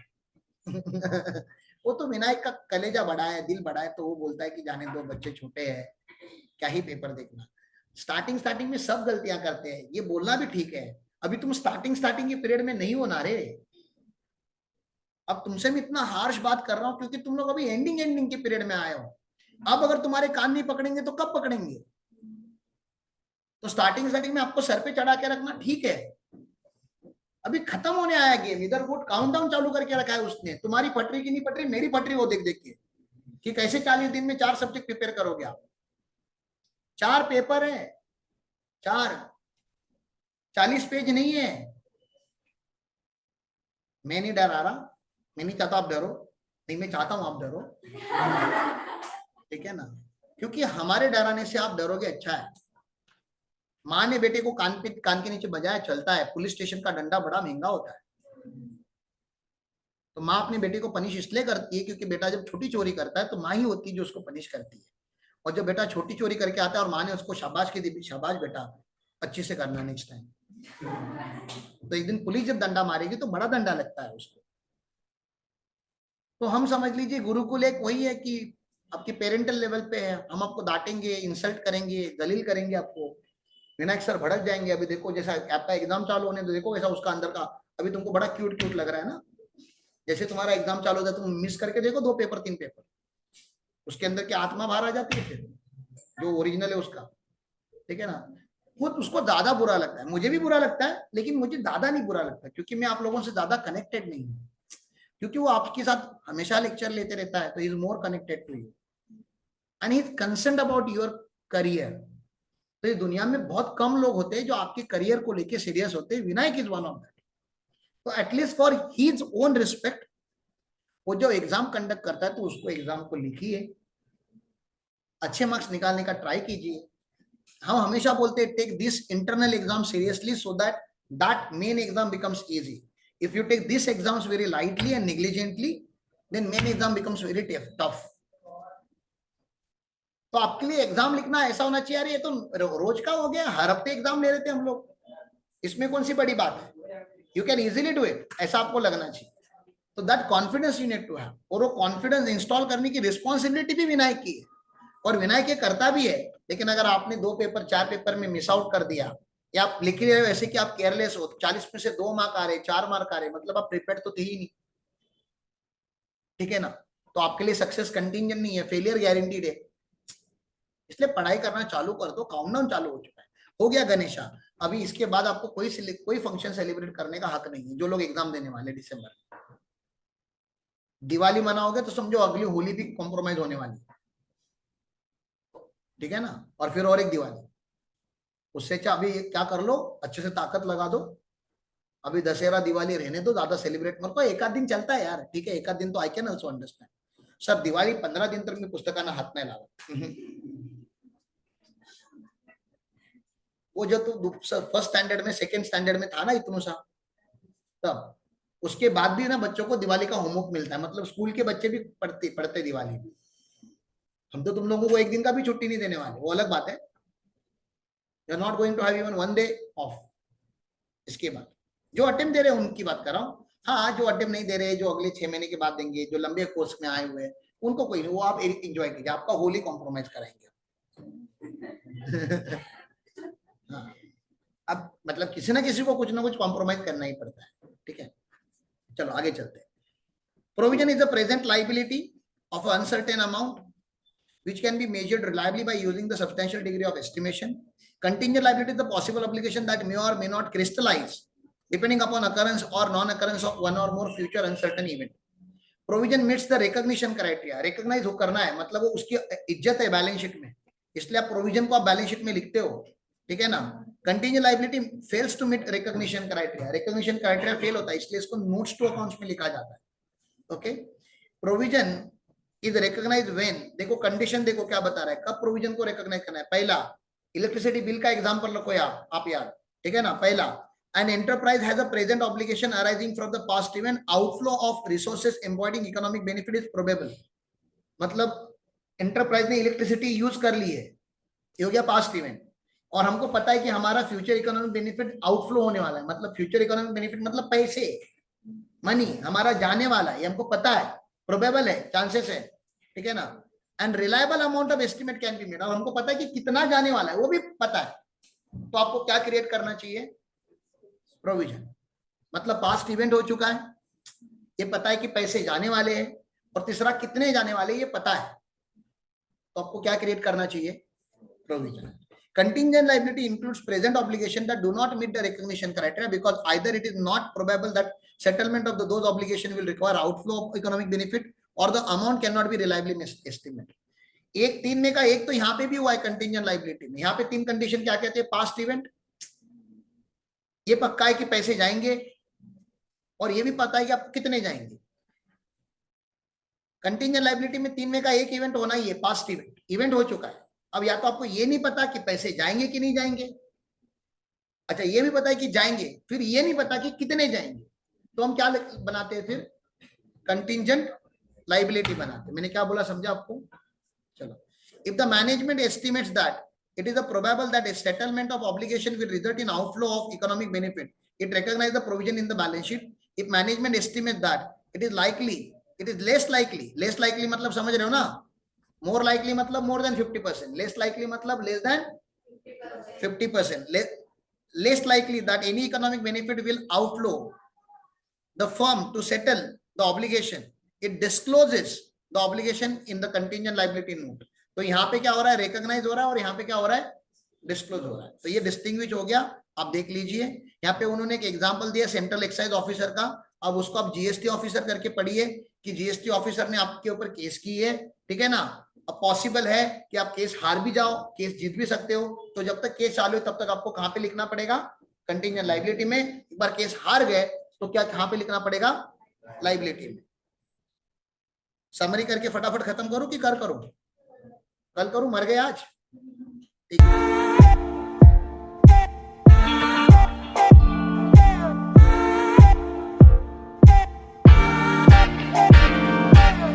वो तो विनायक का कलेजा बड़ा है, दिल बड़ा है, तो वो बोलता है कि जाने दो, बच्चे छोटे हैं, क्या ही पेपर देखना। स्टार्टिंग में सब गलतियां करते हैं, ये बोलना भी ठीक है। अभी तुम स्टार्टिंग के पीरियड में नहीं हो ना रे। अब तुमसे मैं इतना हार्श बात कर रहा हूं क्योंकि तुम लोग अभी एंडिंग के पीरियड में आए हो। अब अगर तुम्हारे कान नहीं पकड़ेंगे तो कब पकड़ेंगे? तो स्टार्टिंग में आपको सर पे चढ़ा के रखना ठीक है। अभी खत्म होने आया गेम, इधर वो काउंटडाउन चालू करके रखा है उसने, तुम्हारी पटरी की नहीं पटरी, मेरी पटरी वो देख देख के, कि कैसे 40 दिन में 4 सब्जेक्ट प्रिपेयर करोगे आप। 4 पेपर है, 4, 40 पेज नहीं है। मैं नहीं डरा रहा, मैं नहीं चाहता आप डरो, नहीं मैं चाहता हूं आप डरो, ठीक है ना, क्योंकि हमारे डराने से आप डरोगे अच्छा है। माँ ने बेटे को कान के नीचे बजाया, चलता है, पुलिस स्टेशन का डंडा बड़ा महंगा होता है। तो माँ अपने बेटे को पनिश इसलिए करती है क्योंकि बेटा जब छोटी चोरी करता है तो माँ ही होती है जो उसको पनिश करती है, और जब बेटा छोटी चोरी करके आता है और माँ ने उसको शाबाश की दी, शाबाश बेटा, अच्छे से करना नेक्स्ट टाइम, तो एक दिन पुलिस जब डंडा मारेगी तो बड़ा डंडा लगता है उसको। तो हम समझ लीजिए गुरुकुल एक वही है कि आपके पेरेंटल लेवल पे है, हम आपको डांटेंगे, इंसल्ट करेंगे, दलील करेंगे आपको, विनायक सर भड़क जाएंगे। अभी देखो जैसा आपका एग्जाम चालू होने तो देखो कैसा उसका अंदर का, अभी तुमको बड़ा क्यूट क्यूट लग रहा है ना, जैसे तुम्हारा एग्जाम चालू होता है तुम मिस करके देखो 2 पेपर 3 पेपर, उसके अंदर की आत्मा बाहर आ जाती है फिर, जो ओरिजिनल है उसका, ठीक है ना। वो उसको ज्यादा बुरा लगता है, मुझे भी बुरा लगता है, लेकिन मुझे ज्यादा नहीं बुरा लगता क्योंकि मैं आप लोगों से ज्यादा कनेक्टेड नहीं हूँ, क्योंकि वो आपके साथ हमेशा लेक्चर लेते रहता है, तो is more connected to you and he is concerned about your career. तो इस दुनिया में बहुत कम लोग होते हैं जो आपके करियर को लेके सीरियस होते हैं, Vinayak is one of that. तो at least for his own respect वो जो एग्जाम कंडक्ट करता है तो उसको एग्जाम को लिखिए, अच्छे मार्क्स निकालने का ट्राई कीजिए। हम हमेशा बोलते हैं take this internal exam seriously so that that main exam becomes easy. If you take this exams very lightly and negligently then main exam becomes very tough. तो आपके लिए एग्जाम लिखना ऐसा होना चाहिए, अरे ये तो रोज का हो गया, हर हफ्ते एग्जाम ले रहे थे हम लोग, इसमें कौन सी बड़ी बात है, you can easily do it, ऐसा आपको लगना चाहिए। तो that confidence you need to have, और वो कॉन्फिडेंस इंस्टॉल करने की रिस्पॉन्सिबिलिटी भी विनायक की है, और विनायक ये करता भी है। लेकिन अगर आपने 2 पेपर 4 पेपर में मिस आउट कर दिया, या आप लिख रहे हो ऐसे कि आप केयरलेस हो, 40 में से 2 मार्क आ रहे, 4 मार्क आ रहे, मतलब आप प्रिपेयर तो थे ही नहीं, ठीक है ना। तो आपके लिए सक्सेस कंटिंजेंट नहीं है, फेलियर गारंटीड है। इसलिए पढ़ाई करना चालू कर दो, काउंटडाउन चालू हो चुका है, हो गया गणेशा। अभी इसके बाद आपको कोई फंक्शन सेलिब्रेट करने का हक नहीं है, जो लोग एग्जाम देने वाले दिसंबर में। दिवाली मनाओगे तो समझो अगली होली भी कॉम्प्रोमाइज होने वाली है, ठीक है ना, और फिर और एक दिवाली। उससे क्या अभी क्या कर लो, अच्छे से ताकत लगा दो, अभी दशहरा दिवाली रहने दो, ज्यादा सेलिब्रेट मत करो, एक आध दिन चलता है यार, ठीक है, एक आध दिन तो I can also understand. Sir Diwali 15 दिन तर मी पुस्तकांना हात नाही लावत। वो जो तू फर्स्ट स्टैंडर्ड में सेकंड स्टैंडर्ड में था ना इतनू सा, तब उसके बाद भी ना बच्चों को दिवाली का होमवर्क मिलता है, मतलब स्कूल के बच्चे भी पढ़ते पढ़ते दिवाली। हम तो तुम लोगों को एक दिन का भी छुट्टी नहीं देने वाले, वो अलग बात है। You are not going to have even one day off. इसके बाद जो अटेम्प्ट दे रहे हैं उनकी बात कर रहा हूँ, हाँ जो अटेम्प्ट नहीं दे रहे, जो अगले 6 महीने के बाद देंगे, जो लंबे कोर्स में आए हुए हैं, उनको कोई नहीं, वो आप एंजॉय कीजिए, आपका होली कॉम्प्रोमाइज कराएंगे। हाँ, अब मतलब किसी ना किसी को कुछ ना कुछ कॉम्प्रोमाइज करना ही पड़ता है, ठीक है। चलो आगे चलते हैं। Provision is the present liability of uncertain amount which can be measured reliably by using the substantial degree of estimation. Contingent liability is the possible obligation that may or may not crystallize depending upon occurrence or non-occurrence of one or more future uncertain event. Provision meets the recognition criteria. Recognize करना है, मतलब वो उसकी इज्जत है balance sheet में, इसलिए आप प्रोविजन को आप बैलेंस शीट में लिखते हो, ठीक है ना। Contingent liability fails to meet recognition criteria, recognition criteria fail होता है, इसलिए इसको नोट्स टू अकाउंट्स में लिखा जाता है। Okay, provision is recognise when, देखो कंडीशन देखो क्या बता रहा है, कब प्रोविजन को रिकॉग्नाइज करना है। पहला, इलेक्ट्रिसिटी बिल का एग्जांपल रखो आप यार, ठीक है ना। पहला, an enterprise has a present obligation arising from the past event, outflow of resources embodying economic benefit is probable, मतलब एंटरप्राइज ने इलेक्ट्रिसिटी यूज कर ली है, ये हो गया पास्ट इवेंट, और हमको पता है कि हमारा फ्यूचर इकोनॉमिक बेनिफिट आउटफ्लो होने वाला है, मतलब फ्यूचर इकोनॉमिक बेनिफिट मतलब पैसे, मनी हमारा जाने वाला है, ये हमको पता है, प्रोबेबल है, चांसेस है, ठीक है ना। And reliable amount of estimate can be made, और हमको पता है कि कितना जाने वाला है वो भी पता है, तो आपको क्या क्रिएट करना चाहिए, प्रोविजन। मतलब पास्ट इवेंट हो चुका है, ये पता है कि पैसे जाने वाले हैं, और तीसरा कितने जाने वाले ये पता है, तो आपको क्या क्रिएट करना चाहिए, provision. Contingent liability includes present obligation that do not meet the recognition criteria because either it is not probable that settlement of those obligation will require outflow of economic benefit or the amount cannot be reliably estimated. एक तीन में का एक तो यहाँ पे भी हुआ है कंटिंजेंट लाइबिलिटी में, यहाँ पे तीन कंडीशन क्या कहते हैं, पास्ट इवेंट, ये पक्का है कि पैसे जाएंगे, और ये भी पता है कि आप कितने जाएंगे। कंटिंजेंट लाइबिलिटी में तीन में का एक इवेंट होना ही है, पास्ट इवेंट, इवेंट हो चुका है। अब या तो आपको ये नहीं पता कि पैसे जाएंगे कि नहीं जाएंगे, अच्छा ये भी पता है कि जाएंगे, फिर ये नहीं पता कि कितने जाएंगे, तो हम क्या बनाते हैं फिर, कंटिंजेंट लाइबिलिटी बनाते हैं। मैंने क्या बोला समझा आपको, चलो। If the management estimates that it is probable that a settlement of obligation will result in outflow of economic benefit, it recognizes the provision in the balance sheet. If management estimates that it is less likely मतलब समझ रहे हो ना, more likely मतलब more than 50%, less likely मतलब less than 50%, less likely that any economic benefit will outflow the firm to settle the obligation, it discloses the obligation in the contingent liability note. तो यहाँ पे क्या हो रहा है, recognise हो रहा है, और यहाँ पे क्या हो रहा है, डिस्क्लोज हो रहा है, तो ये डिस्टिंग्विश हो गया। आप देख लीजिए यहाँ पे उन्होंने एक एग्जांपल दिया सेंट्रल एक्साइज ऑफिसर का, अब उसको आप जीएसटी ऑफिसर करके पढ़िए कि जीएसटी ऑफिसर ने आपके ऊपर केस की है, ठीक है ना। अब पॉसिबल है कि आप केस हार भी जाओ, केस जीत भी सकते हो, तो जब तक केस चालू है तब तक आपको कहाँ पे लिखना पड़ेगा, कंटिंजेंट लाइबिलिटी में। एक बार केस हार गए तो क्या कहाँ पे लिखना पड़ेगा, लाइबिलिटी में। समरी करके फटाफट खत्म करूं कि कल करूं, मर गए आज, ठीक है।